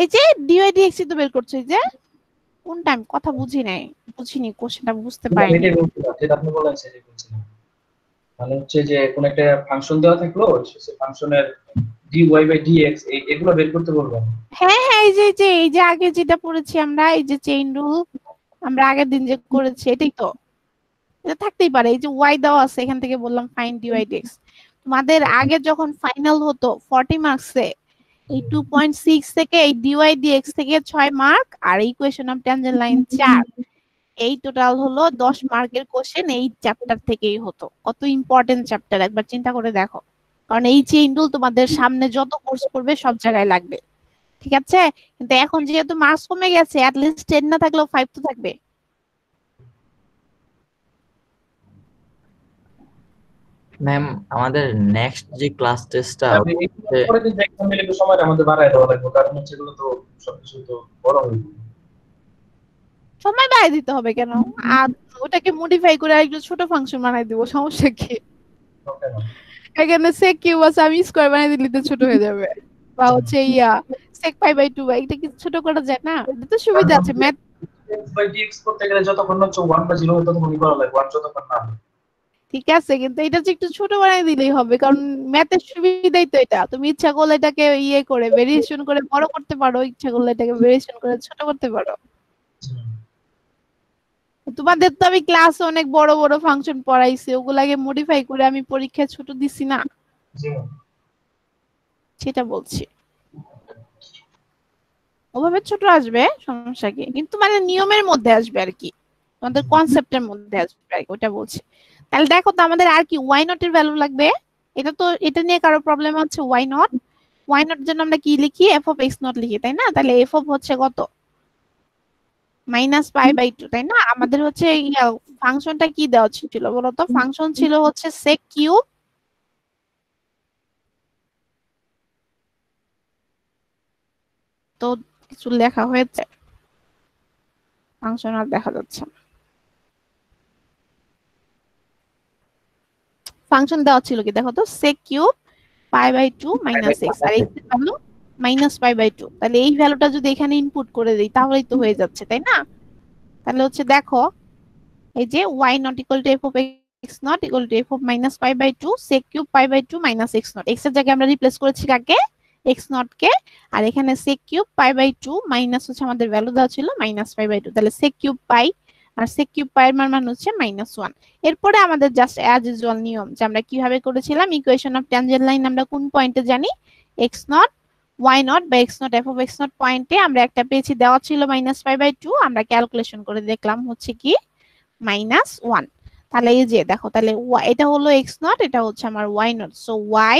[SPEAKER 1] এই যে dy dx তো বের করছো, এই যে কোন টাইম কথা বুঝি নাই, বুঝিনি, কোশ্চেনটা বুঝতে পারিনি।
[SPEAKER 3] এটাই বলছিলাম, যেটা আপনি বলেন সেটাই বলছিলাম। মানে হচ্ছে যে কোন একটা ফাংশন দেওয়া থাকলো, সেই ফাংশনের dy বাই dx এগুলো বের করতে বলবো।
[SPEAKER 1] হ্যাঁ হ্যাঁ, এই যে আগে যেটা পড়েছি আমরা, এই যে চেইন রুল আমরা আগের দিন যে করেছি, এটাই তো, এটা থাকতেই পারে। এই যে y দেওয়া আছে, এখান থেকে বললাম ফাইন্ড dy dx। তোমাদের আগে যখন ফাইনাল হতো 40 মার্কসে, এই 2.6 থেকে এই dy dx থেকে 6 মার্ক, আর ইকুয়েশন অফ ট্যানজেন্ট লাইন 4, এই টোটাল হলো 10 মার্কের কোশ্চেন এই চ্যাপ্টার থেকেই হতো। কত ইম্পর্টেন্ট চ্যাপ্টার একবার চিন্তা করে দেখো, কারণ এই চেইন রুল তোমাদের সামনে যত কোর্স করবে সব জায়গায় লাগবে, ঠিক আছে? কিন্তু এখন যেহেতু মার্কস কমে গেছে, অ্যাট লিস্ট 10 না থাকলেও 5 তো থাকবে।
[SPEAKER 2] ম্যাম আমাদের নেক্সট যে ক্লাস টেস্টটা
[SPEAKER 3] আমি এই পরে কিন্তু এক্সাম নিলে একটু সময় আমাদের বাড়ায় দেওয়া লাগবে, কারণ হচ্ছে এগুলো তো সবকিছু তো বড় হয়ে যাবে।
[SPEAKER 1] সময় বাড়াই দিতে হবে কেন? আর ওটাকে মডিফাই করে আরেকটু ছোট ফাংশন বানাই দিব, সমস্যা কি?
[SPEAKER 3] ওকে না।
[SPEAKER 1] এখানে sec কিউব আছে, আমি স্কয়ার বানাই দিলে তো ছোট হয়ে যাবে। বা হচ্ছে sec পাই বাই 2 এটা কি ছোট করা যায় না? এটা তো সুবিধা আছে ম্যাথ।
[SPEAKER 3] x বাই dx করতে গেলে যতক্ষণ হচ্ছে 1 বা 0 হয় ততক্ষণই করা লাগবে, 1 যতক্ষণ না হয়।
[SPEAKER 1] ঠিক আছে, কিন্তু এটা যে একটু ছোট বানাই দিলেই হবে, কারণ ম্যাথের সুবিধাই তো এটা। তুমি ইচ্ছা করলে এটাকে করে ভেরিয়েশন করে বড় করতে পারো, ইচ্ছা করলে এটাকে ভেরিয়েশন করে ছোট করতে পারো। তোমাদের তো আমি ক্লাসে অনেক বড় বড় ফাংশন পড়াইছি, ওগুলাকে মডিফাই করে আমি পরীক্ষায় ছোট দিছি না,
[SPEAKER 3] জি ম্যাম।
[SPEAKER 1] সেটা বলছি। ওভাবে ছোট আসবে, সমস্যা কি? কিন্তু মানে নিয়মের মধ্যে আসবে আর কি, তোমাদের কনসেপ্টের মধ্যে আসবে আর কি, ওটা বলছি। তাহলে দেখো তো আমাদের আর কি ওয়াই নট এর ভ্যালু লাগবে। এটা নিয়ে কারো প্রবলেম হচ্ছে? ওয়াই নট জন্য আমরা কি লিখি? এফ অফ এক্স নট লিখি, তাই না? তাহলে এফ অফ হচ্ছে কত? মাইনাস পাই বাই 2, তাই না? আমাদের হচ্ছে ফাংশনটা কি দেওয়া ছিল বলতো? ফাংশন ছিল হচ্ছে sec কিউব তো কিছু লেখা হয়েছে, ফাংশন আর দেখা যাচ্ছে না। ফাংশন দেওয়া ছিল কি দেখো তো, sec cube pi by 2 minus x, আর এক্স এর ভ্যালু মাইনাস পাই বাই 2। তাহলে এই ভ্যালুটা যদি এখানে ইনপুট করে দেই তাহলেই তো হয়ে যাচ্ছে, তাই না? তাহলে হচ্ছে দেখো, এই যে y not equal to f of x not equal to f of minus pi by 2 sec cube pi by 2 minus x not. X এর জায়গায় আমরা রিপ্লেস করেছি কাকে? এক্স নট কে। আর এখানে sec cube pi by 2 minus হচ্ছে আমাদের value দেওয়া ছিল মাইনাস পাই বাই 2, তাহলে sec কিউব পাই, আর sec কিউব পাই এর মান হচ্ছে -1। এরপরে আমাদের জাস্ট অ্যাজ ইউজুয়াল নিয়ম, যে আমরা কিভাবে করেছিলাম, ইকুয়েশন অফ ট্যানজেন্ট লাইন আমরা কোন পয়েন্টে জানি? এক্স নট ওয়াই নট বা x not F of x naught পয়েন্টে আমরা একটা পেয়েছি, দেওয়া ছিল মাইনাস পাই বাই 2, আমরা ক্যালকুলেশন করে দেখলাম হচ্ছে কি -1। তাহলে এই যে দেখো, তাহলে এটা হলো এক্স নট, এটা হচ্ছে আমার y naught, so y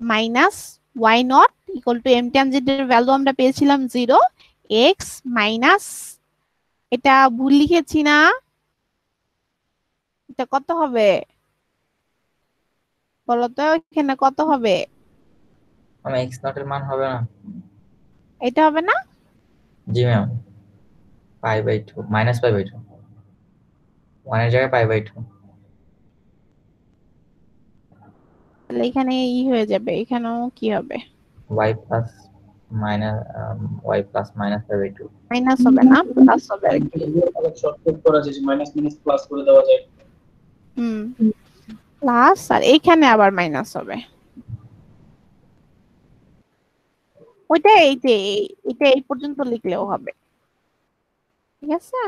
[SPEAKER 1] minus y naught equal to m ট্যানজেন্টের ভ্যালু আমরা পেয়েছিলাম 0, এক্স মাইনাস, এটা ভুল লিখেছি না? এটা কত হবে বলো তো, এখানে কত হবে?
[SPEAKER 2] আমি এক্স নট এর মান হবে না?
[SPEAKER 1] এটা হবে না?
[SPEAKER 2] জি ma'am, pi by 2 minus pi by 2, 1 এর জায়গায় পাই বাই 2।
[SPEAKER 1] তাহলে এখানে হয়ে যাবে, এখানেও কি হবে?
[SPEAKER 2] Y plus minus y plus minus pi by 2।
[SPEAKER 1] Minus হবে না, প্লাস হবে আর কি।
[SPEAKER 3] শর্টকাট করা যায় যে মাইনাস মাইনাস প্লাস করে দেওয়া যায়।
[SPEAKER 1] হুম, প্লাস, আর এইখানে আবার মাইনাস হবে। ওইটা এই যে এটা এই পর্যন্ত লিখলেও হবে, ঠিক আছে?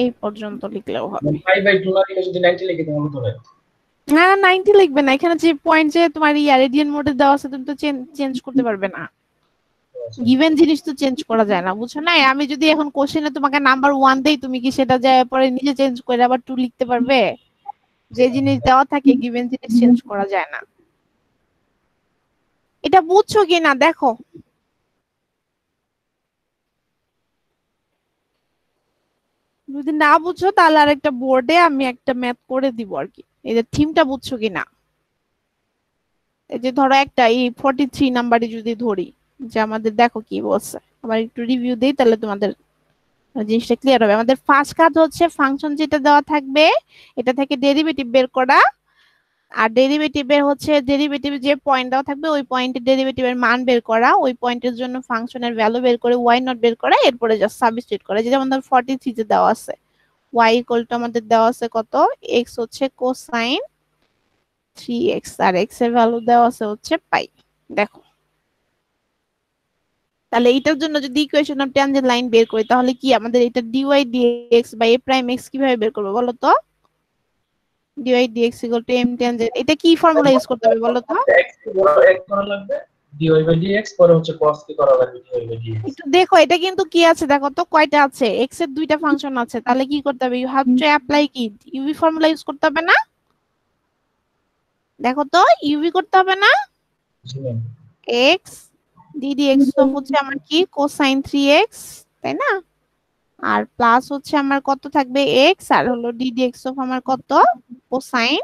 [SPEAKER 1] এই পর্যন্ত লিখলেও হবে।
[SPEAKER 3] পাই বাই 2 না লিখে যদি 90 লিখে তাহলে তো হয়।
[SPEAKER 1] না না, 90 লিখবে না, এখানে যে পয়েন্ট যে তোমার রেডিয়ান মোডে দেওয়া আছে তুমি তো চেঞ্জ করতে পারবে না। গিভেন জিনিস তো চেঞ্জ করা যায় না, বুঝছো না? আমি যদি এখন কোশ্চেনে তোমাকে নাম্বার 1 দেই, তুমি কি সেটা যায় পরে নিজে চেঞ্জ করে আবার 2 লিখতে পারবে? যে জিনিস দেওয়া থাকে গিভেন জিনিস চেঞ্জ করা যায় না। এটা বুঝছো কি না দেখো। যদি না বুঝছো তাহলে আর একটা বোর্ডে আমি একটা ম্যাথ করে দিব আর কি। এই যে থিমটা বুঝছো কি না? এই যে ধরো একটা এই 43 নাম্বারই যদি ধরি, যে আমাদের দেখো কি বলছে, আবার একটু রিভিউ দেই তাহলে তোমাদের জিনিসটা ক্লিয়ার হবে। আমাদের ফার্স্ট কাজ হচ্ছে ফাংশন যেটা দেওয়া থাকবে এটা থেকে ডেরিভেটিভ বের করা, আর ডেরিভেটিভের হচ্ছে ডেরিভেটিভ যে পয়েন্ট দেওয়া থাকবে ওই পয়েন্টের ডেরিভেটিভের মান বের করা, ওই পয়েন্টের জন্য ফাংশনের ভ্যালু বের করে ওয়াই নট বের করা, এরপরে জাস্ট সাবস্টিটিউট করা। যেটা আমাদের 43 তে দেওয়া আছে, ওয়াই ইকুয়াল টু আমাদের দেওয়া আছে কত? এক্স হচ্ছে কোসাইন 3x, আর এক্স এর ভ্যালু দেওয়া আছে হচ্ছে পাই। দেখো, তাহলে এটার জন্য যদি ইকুয়েশন অফ ট্যানজেন্ট লাইন বের করি তাহলে কি আমাদের এটা dy dx by a prime x কিভাবে বের করবো বলো তো? Dy dx equal to m tangent, এটা কি ফর্মুলা ইউজ করতে হবে বলো তো?
[SPEAKER 3] x কে বড় এক করা লাগবে, dy বাই dx, পরে হচ্ছে cos কে করা লাগবে dy বাই dx।
[SPEAKER 1] একটু দেখো এটা কিন্তু কি আছে, দেখো তো কয়টা আছে, এক্স এর দুইটা ফাংশন আছে, তাহলে কি করতে হবে, ইউ হ্যাভ টু অ্যাপ্লাই কি ইউভি ফর্মুলা ইউজ করতে হবে না? দেখো তো ইউভি করতে হবে না?
[SPEAKER 3] জি ma'am.
[SPEAKER 1] X dd x of হচ্ছে আমার কি কোসাইন 3x, তাই না? আর প্লাস হচ্ছে আমার কত থাকবে এক্স, আর হলো ডিডি এক্স অফ আমার কত কোসাইন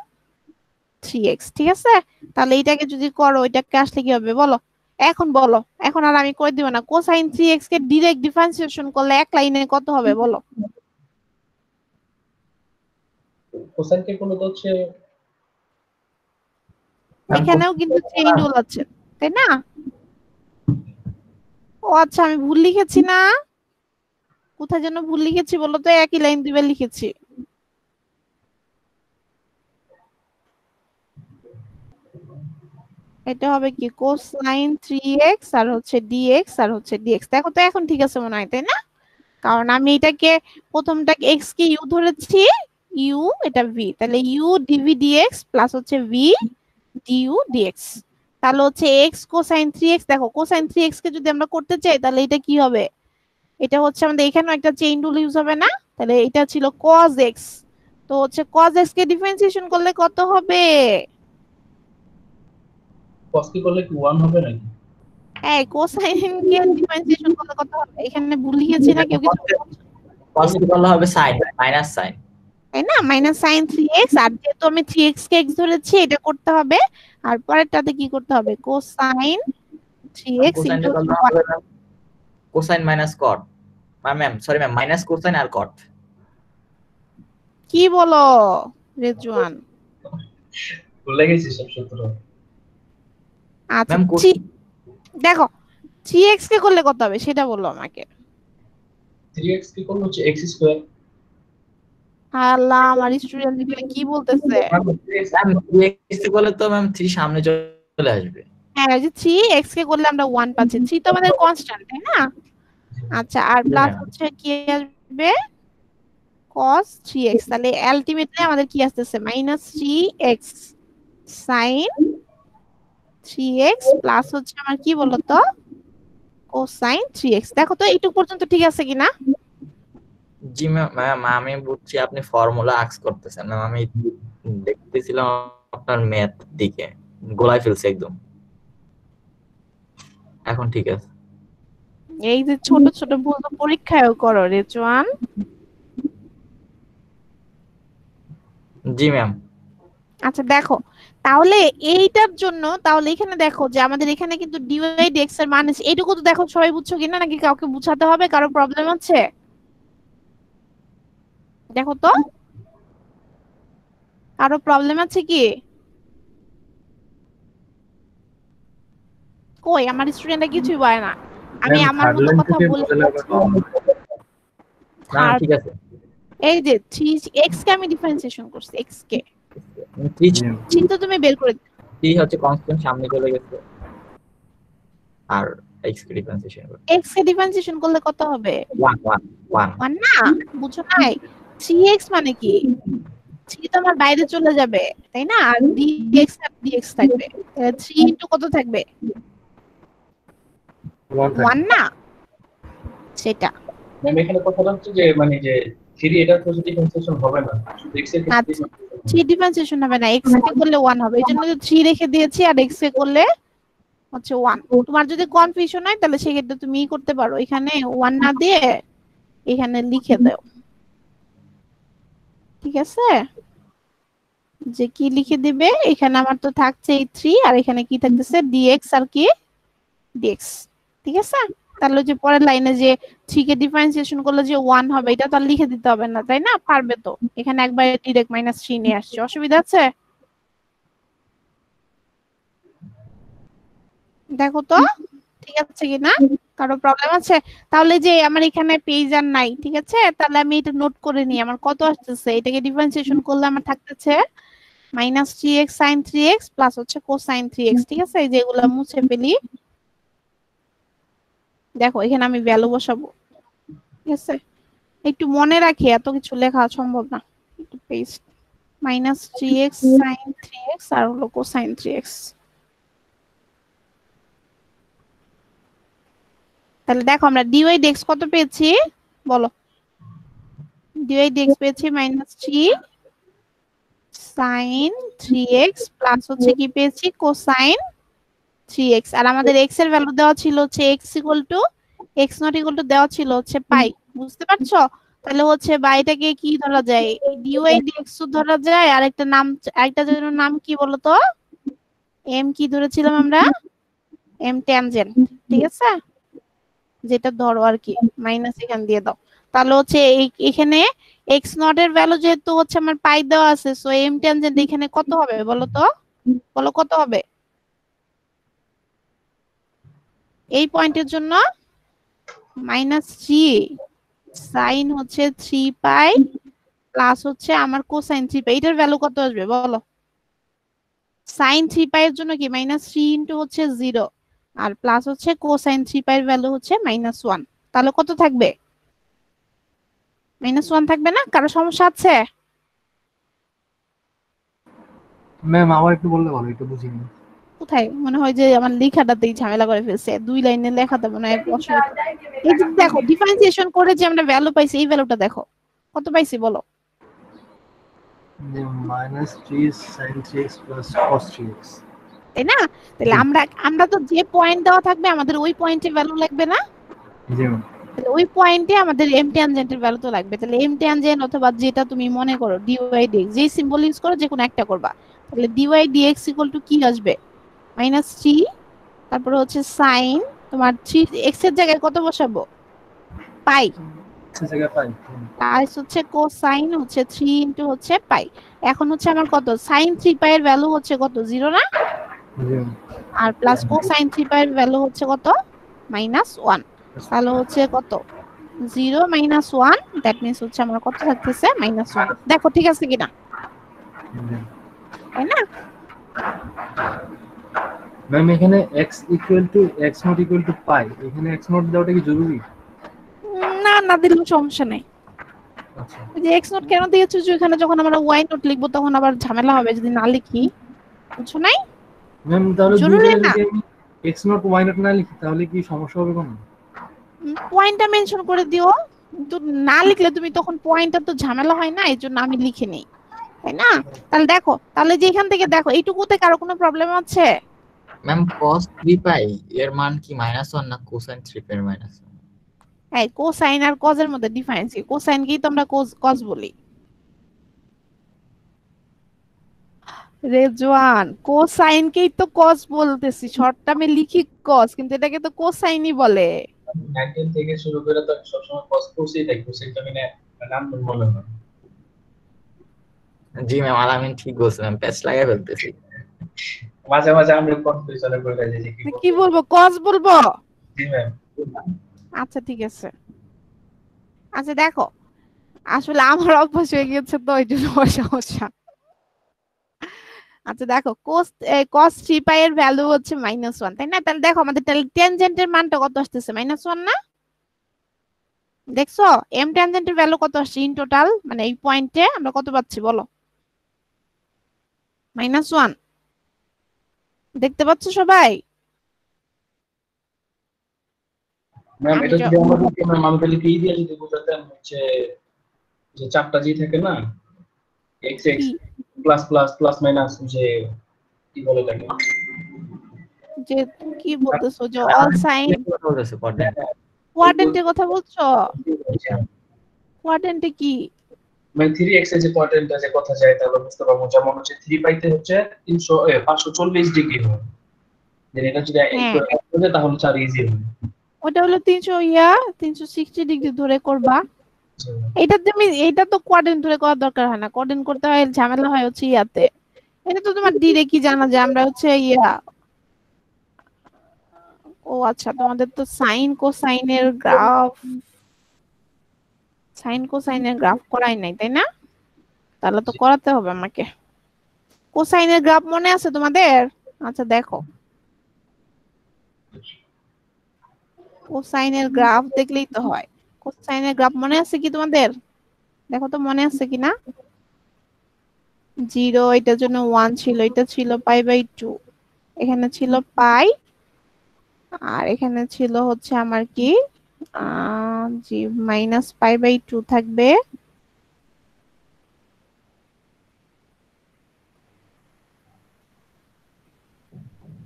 [SPEAKER 1] 3x, ঠিক আছে? তাহলে এটাকে যদি করো এটাকে আসলে কি হবে বলো, এখন বলো, এখন আর আমি করে দিব না, কোসাইন 3x কে ডিরেক্ট ডিফারেন্সিয়েশন করলে এক লাইনে কত হবে বলো?
[SPEAKER 3] কোসাইন কে করলে তো হচ্ছে
[SPEAKER 1] এখানেও কিন্তু চেইন রুল আছে, তাই না? ও আচ্ছা, আমি ভুল লিখেছি না? কোথায় যেন ভুল লিখেছি বলো তো, একই লাইন দুইবার লিখেছি। এটা হবে কি কোসাইন 3x আর হচ্ছে dx আর হচ্ছে dx, দেখো তো এখন ঠিক আছে মনে হয়, তাই না? কারণ আমি এটাকে প্রথমটা এক্স কে ইউ ধরেছি, ইউ এটা ভি, তাহলে ইউ ডিভি ডিএক্স প্লাস হচ্ছে ভি ডিইউ ডিএক্স, তাহলে হচ্ছে এক্স কোসাইন 3x, দেখো কোসাইন 3x কে যদি আমরা করতে চাই তাহলে এটা কি হবে, এটা হচ্ছে আমাদের এখানেও একটা চেইন রুল ইউজ হবে না? তাহলে এটা ছিল cos x, তো হচ্ছে cos x কে ডিফারেন্সিয়েশন করলে কত হবে?
[SPEAKER 3] cos কে করলে কি 1 হবে নাকি?
[SPEAKER 1] এই কোসাইন কে ডিফারেন্সিয়েশন করলে কত হবে, এখানে ভুল লিখেছি না কেউ কিছু?
[SPEAKER 2] cos কে করলে হবে sin, মাইনাস sin।
[SPEAKER 1] তাই না, মাইনাস সাইন 3x, আর যেহেতু আমি 3x কে x ধরেছি এটা করতে হবে, আর পরেরটাতে কি করতে হবে, কোসাইন 3x
[SPEAKER 2] কোসাইন
[SPEAKER 1] ইনটু
[SPEAKER 2] কে করলে হবে cosine minus cot, ma'am sorry ma'am, minus cosine আর cot।
[SPEAKER 1] কি বলো রেজওয়ান?
[SPEAKER 3] ভুলে গেছি সব সূত্র।
[SPEAKER 1] আচ্ছা
[SPEAKER 2] ম্যাম
[SPEAKER 1] দেখো 3x কে করলে কত হবে সেটা বলো আমাকে।
[SPEAKER 3] 3x কে করলে হচ্ছে x স্কয়ার।
[SPEAKER 1] আল্লাহ, আমার স্টুডেন্ট এগুলো কি বলতেছে?
[SPEAKER 2] ম্যাম 3x কে করলে তো ম্যাম 3 সামনে চলে আসবে।
[SPEAKER 1] হ্যাঁ, এই যে 3x কে করলে আমরা 1 পাচ্ছি, 3 তো আমাদের কনস্ট্যান্ট, তাই না? আচ্ছা, আর প্লাস হচ্ছে কি আসবে cos 3x, তাহলে আলটিমেটলি আমাদের কি আসতেছে minus 3x sin 3x plus হচ্ছে আমার কি বলতো কোসাইন 3x, দেখো তো এইটুকু পর্যন্ত ঠিক আছে কিনা?
[SPEAKER 2] জি ম্যাম, আমি বুঝছি আপনি ফর্মুলা আক্স করতেছেন ম্যাম, আমি দেখতেছিলাম আপনার ম্যাথ দিকে, গোলায় ফেলছে একদম। এখন ঠিক আছে।
[SPEAKER 1] এই যে ছোট ছোট ভুল তো পরীক্ষায়ও করো রেজওয়ান।
[SPEAKER 2] জি ম্যাম।
[SPEAKER 1] আচ্ছা দেখো, তাহলে এইটার জন্য তাহলে এখানে দেখো যে আমাদের এখানে কিন্তু dy dx এর মান আছে, এইটুকু তো দেখো সবাই বুঝছো কিনা, নাকি কাউকে বুঝাতে হবে, কারো প্রবলেম আছে? দেখো তো কারো প্রবলেম আছে কি? কই আমার স্টুডেন্টরা কিছুই বলে না, আমি
[SPEAKER 4] ম্যাম
[SPEAKER 1] আমার
[SPEAKER 4] থার্ড
[SPEAKER 1] মতো
[SPEAKER 4] লাইন
[SPEAKER 1] কথা
[SPEAKER 4] থেকে
[SPEAKER 1] বলে
[SPEAKER 4] বলে
[SPEAKER 1] যাচ্ছি।
[SPEAKER 2] না
[SPEAKER 1] আর
[SPEAKER 2] ঠিক আছে।
[SPEAKER 1] এই যে 3x কে আমি ডিফারেন্সিয়েশন করছি, x কে
[SPEAKER 2] 3
[SPEAKER 1] চিন্তা তুমি বের করে দিও।
[SPEAKER 2] 3 হচ্ছে কনস্ট্যান্ট সামনে চলে গেছে, আর x কে ডিফারেন্সিয়েশন করে
[SPEAKER 1] x কে ডিফারেন্সিয়েশন করলে কত হবে?
[SPEAKER 2] 1 1 1।
[SPEAKER 1] 1 না, বুঝো নাই? 3x মানে কি, 3 তো আমার বাইরে চলে যাবে, তাই না? আর dx আর dx থাকবে, 3 ইনটু কত থাকবে, 1 না? সেটা
[SPEAKER 3] ম্যাম এখানে কথাটা হচ্ছে যে মানে যে 3 এটা তো ডিফারেন্সিয়েশন হবে না, শুধু x এর ক্ষেত্রে
[SPEAKER 1] আচ্ছা, 3 ডিফারেন্সিয়েশন হবে না, x কে করলে 1 হবে, এই জন্য তো 3 রেখে দিয়েছি, আর x কে করলে হচ্ছে 1। তোমার যদি কনফিউশন হয় তাহলে সেক্ষেত্রে তুমি করতে পারো, এখানে 1 না দিয়ে এখানে লিখে দাও, ঠিক আছে? যে কি লিখে দিবে, এখানে আমার তো থাকছে এই 3, আর এখানে কি থাকতেছে dx আর কি dx, ঠিক আছে? তাহলে যে পরের লাইনে যে 3 কে ডিফারেন্সিয়েশন করলে যে 1 হবে এটা তো আর লিখে দিতে হবে না, তাই না? পারবে তো, এখানে একবার ডিরেক্ট -3 নিয়ে আসছে, অসুবিধা আছে? দেখো তো ঠিক আছে কিনা, কারো প্রবলেম আছে? তাহলে যে আমার এখানে পেজ আর নাই, ঠিক আছে? তাহলে আমি এটা নোট করে নিই, আমার কত আসতেছে, এটাকে ডিফারেন্সিয়েশন করলে আমার থাকতেছে -3x sin 3x প্লাস হচ্ছে কোসাইন 3x, ঠিক আছে? এই যে এগুলা মুছে ফেলি, দেখো এখানে আমি ভ্যালু বসাবো, ঠিক আছে? একটু মনে রাখি, এত কিছু লেখা সম্ভব না, একটু পেজ -3x sin 3x আর হলো কোসাইন 3x। তাহলে দেখো আমরা ডিওয়াই ডিএক্স কত পেয়েছি বলো। ডিওয়াই ডিএক্স পেয়েছি -3 sin 3x প্লাস হচ্ছে কি পেয়েছি কোসাইন 3x, আর আমাদের x এর ভ্যালু দেওয়া ছিল হচ্ছে x equal to x naught equal two দেওয়া ছিল হচ্ছে পাই, বুঝতে পারছো? তাহলে হচ্ছে বাইটাকে কি ধরা যায়, ডিওয়াই ডিএক্স ধরা যায়, আর একটা নাম, আরেকটা জনের নাম কি বলতো, এম কি ধরেছিলাম আমরা, এম ট্যানজেন্ট, ঠিক আছে, যেটা ধরো আর কি, মাইনাস এখান দিয়ে দাও। তাহলে হচ্ছে এখানে এক্স নট এর ভ্যালু যেহেতু হচ্ছে আমার পাই দেওয়া আছে, সো এম ট্যানজেন্ট এখানে কত হবে বলো তো, বলো কত হবে এই পয়েন্টের জন্য, -3 সাইন হচ্ছে 3 পাই প্লাস হচ্ছে আমার কোসাইন 3 পাই, এটার ভ্যালু কত আসবে বলো। সাইন 3 পাই এর জন্য কি -3 ইনটু হচ্ছে 0, আর প্লাস হচ্ছে কোসাইন 3 পাই এর ভ্যালু হচ্ছে -1, তাহলে কত থাকবে, -1 থাকবে না? কারো সমস্যা আছে?
[SPEAKER 4] ম্যাম আবার একটু বললে ভালো, একটু বুঝিনি।
[SPEAKER 1] কোথায় মনে হয় যে আমার লেখাটাতেই ঝামেলা করে ফেলছে, 2 লাইনে লেখাতে মনে হয় অসুবিধা। এই যে দেখো ডিফারেন্সিয়েশন করে যে আমরা ভ্যালু পাইছি, এই ভ্যালুটা দেখো কত পাইছি বলো।
[SPEAKER 4] যে -3 sin 3x plus cos 3x।
[SPEAKER 1] তাই না? তাহলে
[SPEAKER 4] জি।
[SPEAKER 1] আমরা তো যে পয়েন্ট দেওয়া থাকবে আমাদের ওই পয়েন্টে ভ্যালু লাগবে না,
[SPEAKER 4] জি ম্যাম।
[SPEAKER 1] তাহলে ওই পয়েন্টে আমাদের এম ট্যানজেন্টের ভ্যালু তো লাগবে। তাহলে এম ট্যানজেন্ট অথবা যেটা তুমি মনে করো ডিওয়াই ডিএক্স, যেই সিম্বল ইউজ করো যে কোনো একটা করবা, তাহলে ডিওয়াই ডিএক্স ইকুয়াল টু কি আসবে, -3, তারপরে হচ্ছে সাইন তোমার 3 এক্স এর জায়গায় কত বসাবো, পাই,
[SPEAKER 4] সে জায়গায় পাই।
[SPEAKER 1] আর হচ্ছে কোসাইন হচ্ছে 3 ইনটু হচ্ছে পাই। এখন হচ্ছে আমার কত, সাইন 3 পাই এর ভ্যালু হচ্ছে কত 0 না,
[SPEAKER 4] জি ম্যাম।
[SPEAKER 1] আর প্লাস কোসাইন 3 পাই এর ভ্যালু হচ্ছে কত -1, তাহলে হচ্ছে কত 0 -1, দ্যাট মিন্স হচ্ছে আমার কত থাকতেছে -1। দেখো ঠিক আছে কিনা, তাই না?
[SPEAKER 4] ম্যাম এখানে x equal to x naught equal to pi, এখানে x নট দেওয়াটা কি জরুরি?
[SPEAKER 1] না না দিলেও সমস্যা নাই।
[SPEAKER 4] আচ্ছা
[SPEAKER 1] ওই যে এক্স নোট কেন দিয়েছো, যে এখানে যখন আমরা ওয়াই নোট লিখবো তখন আবার ঝামেলা হবে যদি না লিখি, বুঝছো নাই?
[SPEAKER 4] ম্যাম, তাহলে দুই
[SPEAKER 1] জরুরি
[SPEAKER 4] জায়গায়
[SPEAKER 1] না,
[SPEAKER 4] যদি আমি x নট y নট না লিখি তাহলে কি সমস্যা হবে কোনো?
[SPEAKER 1] পয়েন্টটা মেনশন করে দিও, কিন্তু না লিখলে তুমি তখন পয়েন্টটা তো ঝামেলা হয় না, এই জন্য আমি লিখে নেই, তাই না? তাহলে দেখো, তাহলে যে এখান থেকে দেখো এইটুকুতে কারো কোনো প্রবলেম আছে?
[SPEAKER 2] ম্যাম cos 3 পাই এর মান কি -1 না কোসাইন 3 পাই এর -1?
[SPEAKER 1] এই কোসাইন আর কজের মধ্যে ডিফারেন্স কি? কোসাইনকেই তো আমরা কজ বলি। রেজওয়ান, কোসাইনকেই তো কজ বলতেছি, শর্টটা আমি লিখি কজ, কিন্তু এটাকে তো কোসাইনই বলে।
[SPEAKER 3] 19 থেকে শুরু করে তো সবসময় কস কোসই থাকি, কোসই তো মানে নাম মনে হয়।
[SPEAKER 2] জি ম্যাম, আলামিন ঠিক বলছেন, ম্যাম প্যাচ লাগাই ফেলতেছি।
[SPEAKER 3] মাঝে মাঝে আমরা কনফিউশনে পড়ে যাই যে কি
[SPEAKER 1] কি বলবো, কজ বলবো?
[SPEAKER 3] জি ম্যাম।
[SPEAKER 1] আচ্ছা ঠিক আছে। আচ্ছা দেখো, আসলে আমার অভ্যাস হয়ে গেছে তো এই জন্য সমস্যা। আচ্ছা দেখো cos 3 পাই এর ভ্যালু হচ্ছে -1, তাই না? তাহলে দেখো আমাদের ট্যানজেন্টের মানটা কত আসতেছে, -1 না? দেখছো এম ট্যানজেন্টের ভ্যালু কত আসছে ইন টোটাল, মানে এই পয়েন্টে আমরা কত পাচ্ছি বলো, -1, দেখতে পাচ্ছ সবাই?
[SPEAKER 3] ম্যাম
[SPEAKER 1] আমি
[SPEAKER 3] এটা যদি আমরা বলতে ম্যাম আমি তাহলে কি দিয়ে যদি বোঝাতাম হচ্ছে যে চারটা জি থাকে না, এক্স এক্স
[SPEAKER 1] কি
[SPEAKER 3] প্লাস প্লাস প্লাস মাইনাস, যে কি বলে লাগে
[SPEAKER 1] যে কি বলতেছো, যে অল সাইন
[SPEAKER 2] কথা বলতেছে কোয়াড্রেন্ট।
[SPEAKER 1] কোয়াড্রেন্টের কথা বলছো? কোয়াড্রেন্টে কি?
[SPEAKER 3] মানে 3x এর যে কোয়াড্রেন্ট আছে কথা যায় তাহলে বুঝতে পারবো, যেমন হচ্ছে 3 পাইতে হচ্ছে 540 ডিগ্রি হয়, যে এটা যদি
[SPEAKER 1] হ্যাঁ
[SPEAKER 3] করে তাহলে 4 ইজি হবে।
[SPEAKER 1] ওটা হলো 360 ডিগ্রি ধরে করবা। এটা তো কোয়াড্রেন্ট ধরে করার দরকার হয় না, কোয়াড্রেন্ট করতে হয় ঝামেলা হয় হচ্ছে ইয়াতে। এটা তো তোমার ডিরেক্টই জানা যায়, আমরা হচ্ছে ও আচ্ছা, তোমাদের তো সাইন কোসাইনের গ্রাফ করাই নাই তাই না? তাহলে তো করাতে হবে আমাকে। কোসাইনের গ্রাফ মনে আছে তোমাদের? আচ্ছা দেখো, কোসাইনের গ্রাফ দেখলেই তো হয়। কোসাইনের গ্রাফ মনে আছে কি তোমাদের? দেখো তো মনে আছে কিনা। 0 এটার জন্য 1 ছিল, এটা ছিল π/2, এখানে ছিল পাই, আর এখানে ছিল হচ্ছে আমার কি জি -π/2 থাকবে।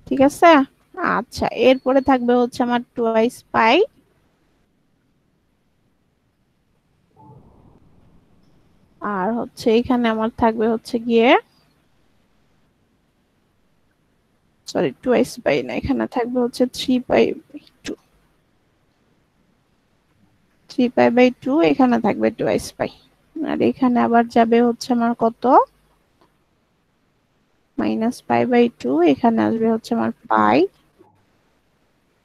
[SPEAKER 1] ঠিক আছে। আচ্ছা, এরপরে থাকবে হচ্ছে আমার টুয়াইস পাই। আর হচ্ছে এখানে আমার থাকবে হচ্ছে গিয়ে, সরি টুয়াইস পাই না, এখানে থাকবে হচ্ছে 3π/2। 3π/2 এখানে থাকবে টুয়াইস পাই। আর এখানে আবার যাবে হচ্ছে আমার কত, -π/2, এখানে আসবে হচ্ছে আমার পাই,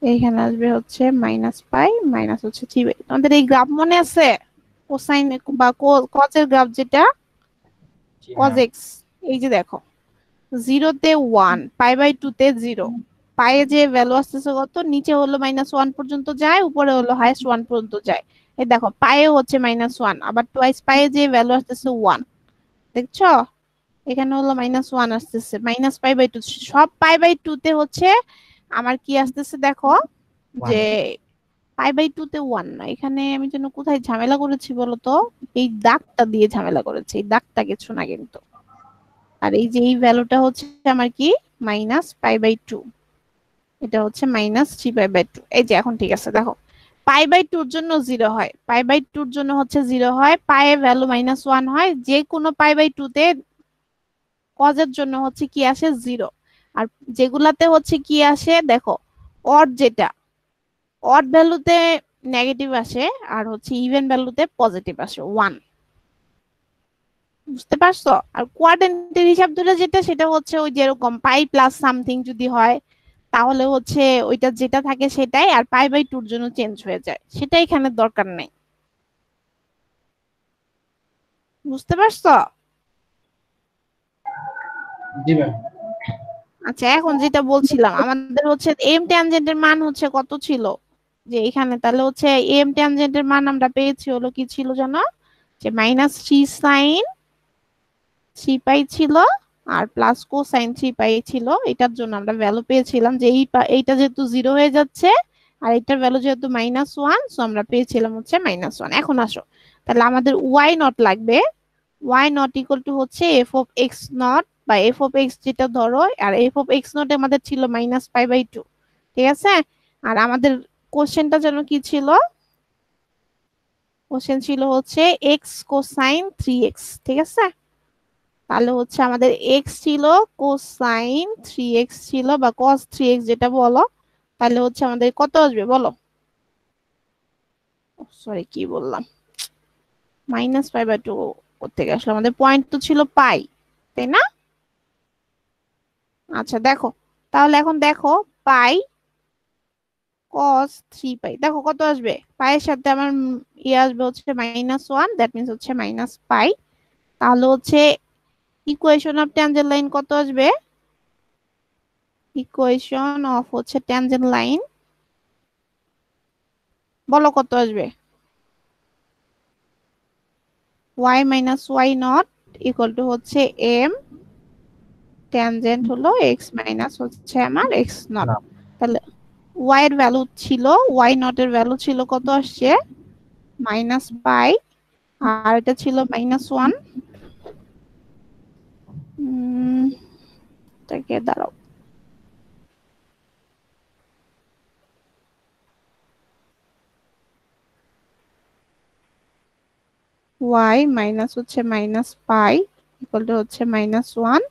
[SPEAKER 1] এখানে আসবে হচ্ছে -π মাইনাস হচ্ছে 3 আমাদের এই গ্রাফ মনে আছে, কোসাইন বা কজের গ্রাফ যেটা,
[SPEAKER 2] জি
[SPEAKER 1] কজ
[SPEAKER 2] ম্যাম।
[SPEAKER 1] এক্স। এই যে দেখো, 0-তে 1, π/2-তে 0, পায়ে যে ভ্যালু আসতেছে কত, নিচে হলো -1 পর্যন্ত যায়, উপরে হলো হাইয়েস্ট 1 পর্যন্ত যায়। এই দেখো পায়ে হচ্ছে -1, আবার টুয়াইস পায়ে যে ভ্যালু আসতেছে 1, দেখছো এখানে হলো -1 আসতেছে, -π/2। সব π/2-তে হচ্ছে আমার কি আসতেছে দেখো, যে
[SPEAKER 2] 1।
[SPEAKER 1] π/2-তে 1 না, এখানে আমি যেন কোথায় ঝামেলা করেছি বলতো, এই দাগটা দিয়ে ঝামেলা করেছি, এই দাগটা কিছু না কিন্তু। আর এই যে এই ভ্যালুটা হচ্ছে আমার কি -π/2, এটা হচ্ছে -3π/2। এই যে এখন ঠিক আছে, দেখো π/2-র জন্য 0 হয়, π/2-র জন্য হচ্ছে 0 হয়, পায়ে ভ্যালু -1 হয়, যে কোনো π/2-তে কজের জন্য হচ্ছে কি আসে 0। আর যেগুলাতে হচ্ছে কি আসে দেখো, অড যেটা, অড ভ্যালুতে নেগেটিভ আসে, আর হচ্ছে ইভেন ভ্যালুতে পজিটিভ আসে 1। বুঝতে পারছো? আর কোয়াড্রেন্টের হিসাব ধরে যেটা, সেটা হচ্ছে ওই যেরকম পাই প্লাস সামথিং যদি হয়, তাহলে হচ্ছে ওইটা যেটা থাকে সেটাই, আর π/2-র জন্য চেঞ্জ হয়ে যায়, সেটা এখানে দরকার নেই। বুঝতে পারছো?
[SPEAKER 3] জি ম্যাম।
[SPEAKER 1] আচ্ছা, এখন যেটা বলছিলাম, আমাদের হচ্ছে এম ট্যানজেন্টের মান হচ্ছে কত ছিল, যে এখানে তাহলে হচ্ছে এম ট্যানজেন্টের মান আমরা পেয়েছি হলো কি ছিল জানো, যে -3sin 3π ছিল, আর প্লাস কোসাইন 3π ছিল। এটার জন্য আমরা ভ্যালু পেয়েছিলাম যে এইটা যেহেতু 0 হয়ে যাচ্ছে, আর এটার ভ্যালু যেহেতু -1, সো আমরা পেয়েছিলাম হচ্ছে -1। এখন আসো, তাহলে আমাদের ওয়াই নট লাগবে। ওয়াই নট ইকুয়াল টু হচ্ছে f(x0) বা f(x) যেটা ধরো, আর f(x0) আমাদের ছিল -π/2। ঠিক আছে। আর আমাদের কোশ্চেনটা যেন কি ছিল, কোশ্চেন ছিল হচ্ছে এক্স কোসাইন 3x। ঠিক আছে। তাহলে হচ্ছে আমাদের এক্স ছিল, কোসাইন 3x ছিল, বা কস 3x যেটা বলো। তাহলে হচ্ছে আমাদের কত আসবে বলো, সরি কি বললাম, -π/2 কোত্থেকে আসলে, আমাদের পয়েন্ট তো ছিল পাই, তাই না? আচ্ছা দেখো, তাহলে এখন দেখো পাই cos 3π, দেখো কত আসবে, পায়ের সাথে আমার ইয়ে আসবে হচ্ছে -1, দ্যাট মিন্স হচ্ছে -π। তাহলে হচ্ছে ইকুয়েশন অফ ট্যানজেন্ট লাইন কত আসবে, ইকুয়েশন অফ হচ্ছে ট্যানজেন্ট লাইন, বলো কত আসবে, y - y not equal to হচ্ছে m ট্যানজেন্ট হলো x মাইনাস হচ্ছে আমার x নট।
[SPEAKER 2] না।
[SPEAKER 1] তাহলে y এর ভ্যালু ছিল, y নট এর ভ্যালু ছিল কত আসছে, -π, আর এটা ছিল -1। তাকে দাঁড়াও, y মাইনাস হচ্ছে -π ইকুয়াল টু হচ্ছে -1,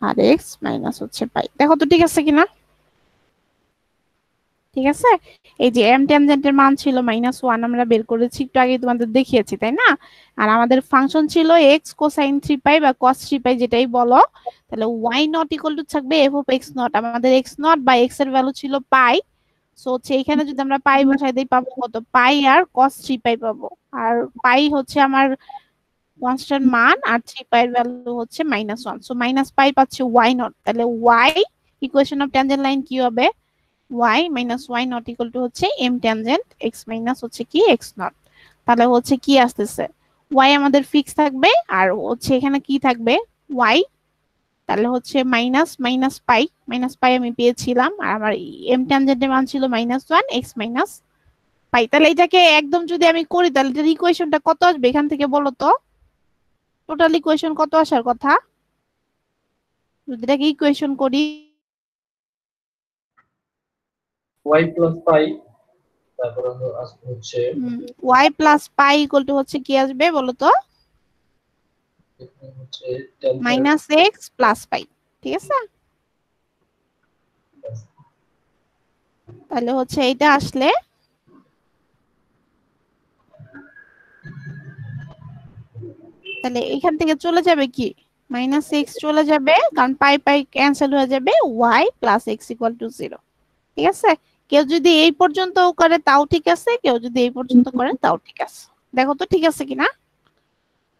[SPEAKER 1] আর x মাইনাস হচ্ছে পাই। দেখো তো ঠিক আছে কিনা। ঠিক আছে। এই যে এম ট্যানজেন্টের মান ছিল -1, আমরা বের করেছি, একটু আগে তোমাদের দেখিয়েছি তাই না। আর আমাদের ফাংশন ছিল এক্স কোসাইন 3π বা কস 3π যেটাই বলো। তাহলে y নট ইকুয়াল টু থাকবে f(x0), আমাদের x0 বা x এর ভ্যালু ছিল পাই। সো হচ্ছে এখানে যদি আমরা পাই বসাই দিই, পাবো কত, পাই আর cos 3π পাবো। আর পাই হচ্ছে আমার কনস্ট্যান্ট মান, আর 3π এর ভ্যালু হচ্ছে -1, সো -π পাচ্ছি y নট। তাহলে y equation of tangent line কি হবে, y - y not equal to হচ্ছে m ট্যানজেন্ট x মাইনাস হচ্ছে কি x নট। তাহলে হচ্ছে কি আসতেছে, y আমাদের ফিক্স থাকবে, আর হচ্ছে এখানে কি থাকবে, y তাহলে হচ্ছে মাইনাস মাইনাস পাই আমি পেয়েছিলাম, আর আমার এম ট্যানজেন্টের মান ছিল -1 এক্স মাইনাস পাই। তাহলে এটাকে একদম যদি আমি করি তাহলে এটার ইকুয়েশনটা কত আসবে এখান থেকে বলো তো? টোটাল ইকুয়েশন কত আসার কথা যদি এটাকে ইকুয়েশন করি?
[SPEAKER 3] ওয়াই প্লাস পাই, তারপরে আসবে হচ্ছে
[SPEAKER 1] y plus pi equal to হচ্ছে কি আসবে বলো তো?
[SPEAKER 3] এখানে হচ্ছে tan
[SPEAKER 1] minus x plus pi. ঠিক আছে, তাহলে হচ্ছে এইটা আসলে তাহলে এখান থেকে চলে যাবে কি মাইনাস এক্স চলে যাবে, কারণ পাই পাই ক্যান্সেল হয়ে যাবে, y plus x equal to 0। ঠিক আছে, কেউ যদি এই পর্যন্ত করে তাও ঠিক আছে, কেউ যদি এই পর্যন্ত করে তাও ঠিক আছে। দেখো তো ঠিক আছে কিনা।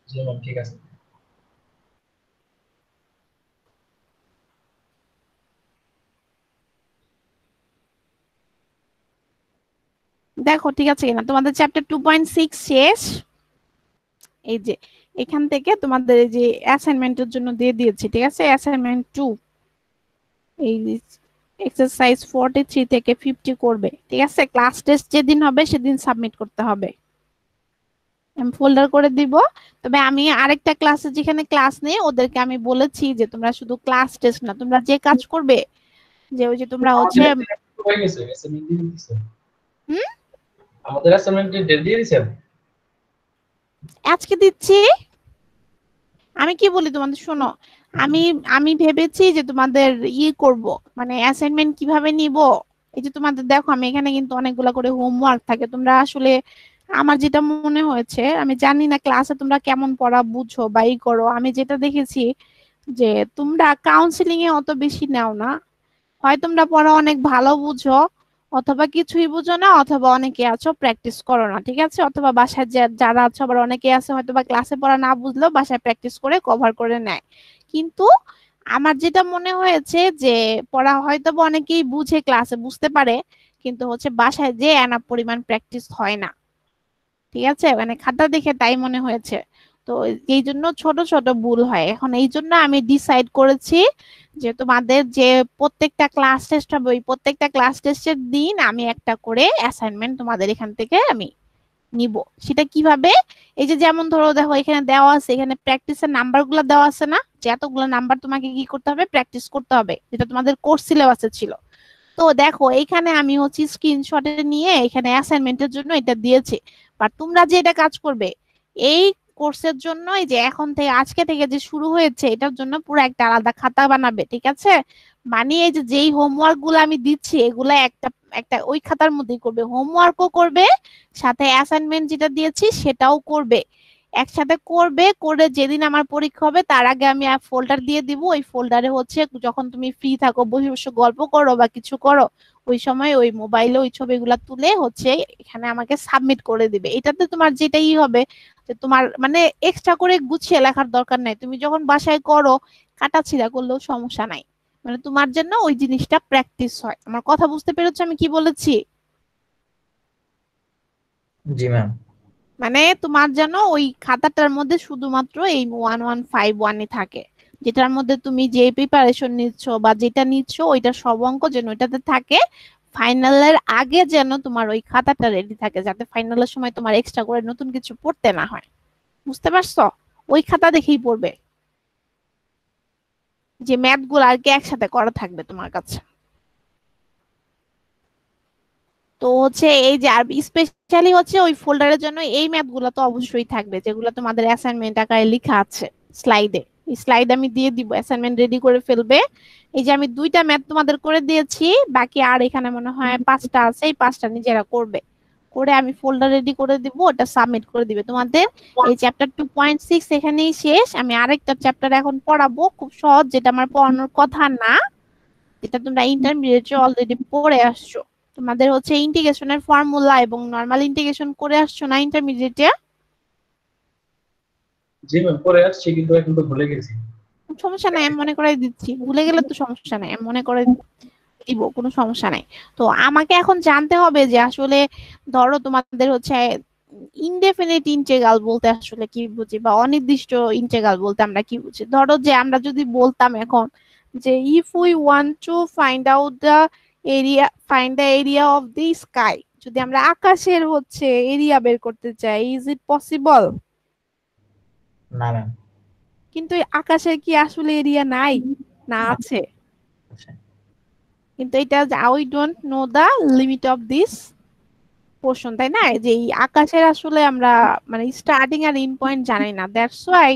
[SPEAKER 3] জি ম্যাম ঠিক আছে।
[SPEAKER 1] দেখো ঠিক আছে কিনা, তোমাদের চ্যাপ্টার 2.6 শেষ। এই যে এখান থেকে তোমাদের এই যে অ্যাসাইনমেন্টের জন্য দিয়ে দিয়েছি, ঠিক আছে, অ্যাসাইনমেন্ট 2 এই এক্সারসাইজ 43 থেকে 50 করবে। ঠিক আছে, ক্লাস টেস্ট যেদিন হবে সেদিন সাবমিট করতে হবে, আমি ফোল্ডার করে দিব। তবে আমি আরেকটা ক্লাসে যেখানে ক্লাস নেই ওদেরকে আমি বলেছি যে তোমরা শুধু ক্লাস টেস্ট না, তোমরা যে কাজ করবে যে ওই যে তোমরা হচ্ছে
[SPEAKER 3] হয়ে গেছে অ্যাসাইনমেন্ট দিয়ে দিয়েছেন?
[SPEAKER 1] হুম
[SPEAKER 3] আমাদের অ্যাসাইনমেন্টের ডেট দিয়ে দিয়েছেন?
[SPEAKER 1] আজকে দিচ্ছি। আমি কি বলি তোমাদের শোনো, আমি আমি ভেবেছি যে তোমাদের করব, মানে অ্যাসাইনমেন্ট কিভাবে নিব। এই যে তোমাদের দেখো আমি এখানে কিন্তু অনেকগুলা করে হোমওয়ার্ক থাকে, তোমরা আসলে আমার যেটা মনে হয়েছে, আমি জানি না ক্লাসে তোমরা কেমন পড়া বুঝো বা করো, আমি যেটা দেখেছি যে তোমরা কাউন্সিলিং এ অত বেশি নাও না, হয় তোমরা পড়া অনেক ভালো বুঝো, অথবা কিছুই বুঝো না, অথবা অনেকে আছো প্র্যাকটিস করো না। ঠিক আছে, অথবা বাসায় যারা আছো আবার অনেকে আছে হয়তো বা ক্লাসে পড়া না বুঝলেও বাসায় প্র্যাকটিস করে কভার করে নেয়। কিন্তু আমার যেটা মনে হয়েছে যে পড়া হয়তো বা অনেকেই বুঝে ক্লাসে বুঝতে পারে, কিন্তু হচ্ছে বাসায় যে এনাফ পরিমাণ প্র্যাকটিস হয় না। ঠিক আছে, মানে খাতা দেখে তাই মনে হয়েছে। তো এই জন্য ছোট ছোট ভুল হয়। এখন এই জন্য আমি ডিসাইড করেছি যে তোমাদের যে প্রত্যেকটা ক্লাস টেস্ট হবে ওই প্রত্যেকটা ক্লাস টেস্টের দিন আমি একটা করে অ্যাসাইনমেন্ট তোমাদের এখান থেকে আমি নিব। সেটা কিভাবে, এই যে যেমন ধরো দেখো এখানে দেওয়া আছে, এখানে প্র্যাকটিসের নাম্বার গুলো দেওয়া আছে না, যে এতগুলো নাম্বার তোমাকে কি করতে হবে প্র্যাকটিস করতে হবে, যেটা তোমাদের কোর্স সিলেবাসে ছিল। তো দেখো এইখানে আমি হচ্ছে স্ক্রিনশটে নিয়ে এখানে অ্যাসাইনমেন্টের জন্য এটা দিয়েছি। বাট তোমরা যে এটা কাজ করবে এই কোর্সের জন্য, এই যে এখন থেকে আজকে থেকে যে শুরু হয়েছে এটার জন্য পুরো একটা আলাদা খাতা বানাবে। ঠিক আছে, মানে এই যে যেই হোমওয়ার্ক গুলো আমি দিচ্ছি এগুলা একটা একটা ওই খাতার মধ্যেই করবে, হোমওয়ার্কও করবে সাথে অ্যাসাইনমেন্ট যেটা দিয়েছি সেটাও করবে, একসাথে করবে। করে যেদিন আমার পরীক্ষা হবে তার আগে আমি ফোল্ডার দিয়ে দিব, ওই ফোল্ডারে হচ্ছে যখন তুমি ফ্রি থাকো বসে বসে গল্প করো বা কিছু করো ওই সময় ওই মোবাইলে ওই ছবিগুলা তুলে হচ্ছে এখানে আমাকে সাবমিট করে দিবে। এটাতে তোমার যেটাই হবে যে তোমার মানে এক্সট্রা করে গুছিয়ে লেখার দরকার নাই, তুমি যখন বাসায় করো কাটাছিড়া করলেও সমস্যা নাই, মানে তোমার জন্য ওই জিনিসটা প্র্যাকটিস হয়। আমার কথা বুঝতে পেরেছো আমি কি বলেছি?
[SPEAKER 2] জি ম্যাম।
[SPEAKER 1] মানে তোমার যেন ওই খাতাটার মধ্যে শুধুমাত্র এই 1151ই থাকে, যেটার মধ্যে তুমি যে প্রিপারেশন নিচ্ছ বা যেটা নিচ্ছ ওইটা সব অঙ্ক যেন ওইটাতে থাকে। ফাইনালের আগে যেন তোমার ওই খাতাটা রেডি থাকে, যাতে ফাইনালের সময় তোমার এক্সট্রা করে নতুন কিছু পড়তে না হয়। বুঝতে পারছো? ওই খাতা দেখেই পড়বে, যে ম্যাথ গুলো আর কি একসাথে করা থাকবে তোমার কাছে। তো হচ্ছে এই যে আর স্পেশালি হচ্ছে ওই ফোল্ডারের জন্য এই ম্যাথ গুলো তো অবশ্যই থাকবে, যেগুলো তোমাদের অ্যাসাইনমেন্ট আকারে লেখা আছে স্লাইডে। এই স্লাইড আমি দিয়ে দিব, অ্যাসাইনমেন্ট রেডি করে ফেলবে। এই যে আমি 2টা ম্যাথ তোমাদের করে দিয়েছি, বাকি আর এখানে মনে হয় 5টা আছে, এই 5টা নিজেরা করবে। করে আমি ফোল্ডার রেডি করে দিব, ওটা সাবমিট করে দিবে তোমাদের। এই চ্যাপ্টার 2.6 এখানেই শেষ। আমি আরেকটা চ্যাপ্টার এখন পড়াবো, খুব সহজ, যেটা আমার পড়ানোর কথা না, যেটা তোমরা ইন্টারমিডিয়েটে অলরেডি পড়ে আসছো। তোমাদের হচ্ছে ইন্টিগ্রেশনের ফর্মুলা এবং নরমাল ইন্টিগ্রেশন করে আসছো না ইন্টারমিডিয়েটে?
[SPEAKER 3] জি ম্যাম পরে আসছি, কিন্তু এখন তো ভুলে গেছি।
[SPEAKER 1] সমস্যা নাই, আমি মনে করাই দিচ্ছি, ভুলে গেলে তো সমস্যা নাই, আমি মনে করে দিব, কোনো সমস্যা নাই। তো আমাকে এখন জানতে হবে যে আসলে ধরো তোমাদের হচ্ছে ইনডেফিনিট ইন্টিগ্রাল বলতে আসলে কি বুঝি, বা অনির্দিষ্ট ইন্টিগ্রাল বলতে আমরা কি বুঝি? ধরো যে আমরা যদি বলতাম এখন যে if we want to find the area of the sky, যদি আমরা আকাশের হচ্ছে এরিয়া বের করতে চাই, ইজ ইট পসিবল?
[SPEAKER 2] না ম্যাম।
[SPEAKER 1] কিন্তু এই আকাশের কি আসলে এরিয়া নাই? না, আছে। কিন্তু এটা we don't know the limit of this portion, তাই না? যে এই আকাশের আসলে আমরা মানে স্টার্টিং আর এন্ড পয়েন্ট জানি না, that's why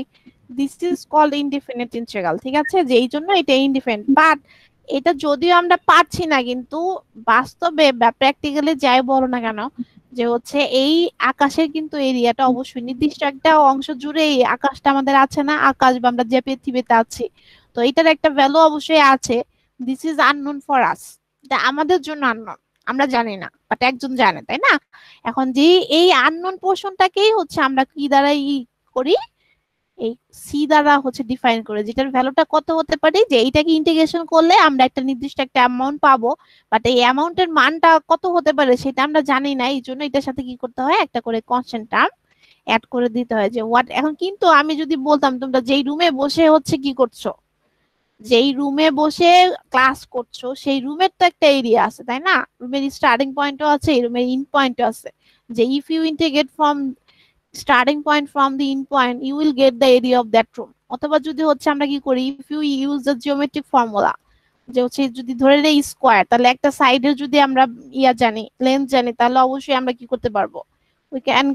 [SPEAKER 1] this is called indefinite integral. ঠিক আছে, যে এই জন্য এটা ইনডিফিনিট। বাট এটা যদিও আমরা পাচ্ছি না, কিন্তু বাস্তবে বা প্র্যাকটিক্যালি যাই বলো না কেন, যে হচ্ছে এই আকাশের কিন্তু এরিয়াটা অবশ্যই নির্দিষ্ট একটা অংশ জুড়ে এই আকাশটা আমাদের আছে না, আকাশ বা আমরা যে পৃথিবীতে আছি, তো এটার একটা ভ্যালু অবশ্যই আছে। This is unknown for us, এটা আমাদের জন্য আননোন, আমরা জানি না, বাট একজন জানে, তাই না? এখন যে এই আননোন পোর্শনটাকেই হচ্ছে আমরা কি দ্বারা করি, এই সি দ্বারা হচ্ছে ডিফাইন করে, যেটার ভ্যালুটা কত হতে পারে, যে এইটাকে ইন্টিগ্রেশন করলে আমরা একটা নির্দিষ্ট একটা অ্যামাউন্ট পাবো, বাট এই অ্যামাউন্টের মানটা কত হতে পারে সেটা আমরা জানি না। এই জন্য এটার সাথে কি করতে হয়, একটা করে কনস্ট্যান্ট টার্ম অ্যাড করে দিতে হয়, যে হোয়াট। এখন কিন্তু আমি যদি বলতাম তোমরা যেই রুমে বসে হচ্ছে কি করছো, যেই রুমে বসে ক্লাস করছো, সেই রুমের তো একটা এরিয়া আছে, তাই না? রুমের স্টার্টিং পয়েন্টও আছে, এই রুমের ইন পয়েন্টও আছে। যে if you integrate from starting point from the end point, you will get the area of that room. অথবা যদি হচ্ছে আমরা কি করি, if you use the geometric formula, যে হচ্ছে যদি ধরে নেই স্কোয়ার, তাহলে একটা সাইডের যদি আমরা জানি, লেন্থ জানি, তাহলে অবশ্যই আমরা কি করতে পারবো, we can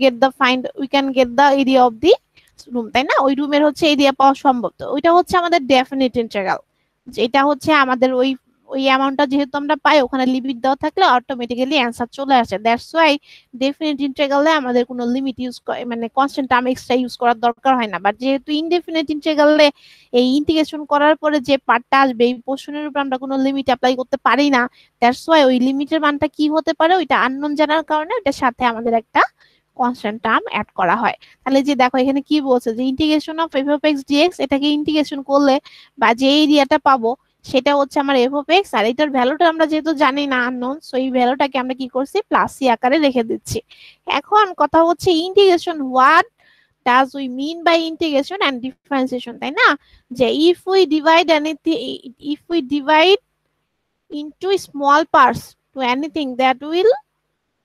[SPEAKER 1] get the area of the room, তাই না? ওই রুমের হচ্ছে এরিয়া পাওয়া সম্ভব। তো ওইটা হচ্ছে আমাদের ডেফিনিট ইন্টিগ্রাল, যেটা হচ্ছে আমাদের ওই ওই অ্যামাউন্টটা যেহেতু আমরা পাই, ওখানে লিমিট দেওয়া থাকলে অটোমেটিক্যালি অ্যান্সার চলে আসে। দ্যাটস ওয়াই ডেফিনিট ইন্টিগ্রালে আমাদের কোনো লিমিট ইউজ মানে কনস্ট্যান্ট টার্ম এক্সট্রা ইউজ করার দরকার হয় না। বাট যেহেতু ইনডেফিনিট ইন্টিগ্রালে এই ইন্টিগ্রেশন করার পরে যে পার্টটা আসবে, এই পোর্শনের উপর আমরা কোনো লিমিট অ্যাপ্লাই করতে পারি না। দ্যাটস ওয়াই ওই লিমিটের মানটা কি হতে পারে ওইটা আননোন জানার কারণে ওইটার সাথে আমাদের একটা কনস্ট্যান্ট টার্ম অ্যাড করা হয়। তাহলে যে দেখো এখানে কি বলছে, যে integration of f of x dx, এটাকে ইন্টিগ্রেশন করলে বা যে এরিয়াটা পাবো সেটা হচ্ছে আমার এফ অফ এক্স, আর এটার ভ্যালুটা আমরা যেহেতু জানি না, আননোন, সো এই ভ্যালুটাকে আমরা কি করছি, প্লাস সি আকারে রেখে দিচ্ছি। এখন কথা হচ্ছে integration, what does we mean by integration and differentiation, তাই না? যে if we divide into small parts to anything that will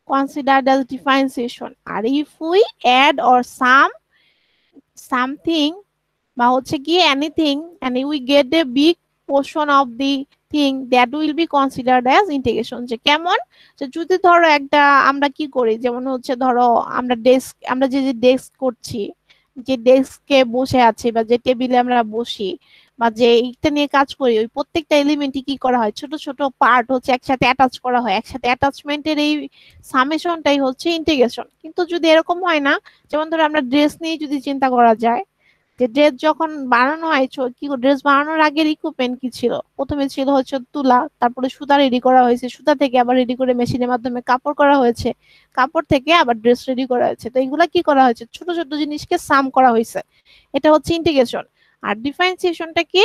[SPEAKER 1] considered as differentiation, আর if we add or something বা হচ্ছে কি anything and we get a big portion of the thing, that will be considered as integration। যে কেমন, যে যদি ধরো একটা আমরা কি করি, যেমন হচ্ছে ধরো আমরা যে যে ডেস্ক করছি, যে ডেস্কে বসে আছি বা যে টেবিলে আমরা বসি বা যে এইটা নিয়ে কাজ করি, ওই প্রত্যেকটা এলিমেন্টই কি করা হয়, ছোট ছোট পার্ট হচ্ছে একসাথে অ্যাটাচ করা হয়, একসাথে অ্যাটাচমেন্টের এই সামেশনটাই হচ্ছে ইন্টিগ্রেশন। কিন্তু যদি এরকম হয় না, যেমন ধরো আমরা ড্রেস নিয়ে যদি চিন্তা করা যায়, যে ড্রেস যখন বানানো হয়, কি ড্রেস বানানোর আগের ইকুইপমেন্ট কি ছিল, প্রথমে ছিল হচ্ছে তুলা, তারপরে সুতা রেডি করা হয়েছে, সুতা থেকে আবার রেডি করে মেশিনের মাধ্যমে কাপড় করা হয়েছে, কাপড় থেকে আবার ড্রেস রেডি করা হয়েছে। তো এগুলা কি করা হয়েছে, ছোট ছোট জিনিসকে সাম করা হয়েছে, এটা হচ্ছে ইন্টিগ্রেশন। আর ডিফারেন্সিয়েশনটা কি,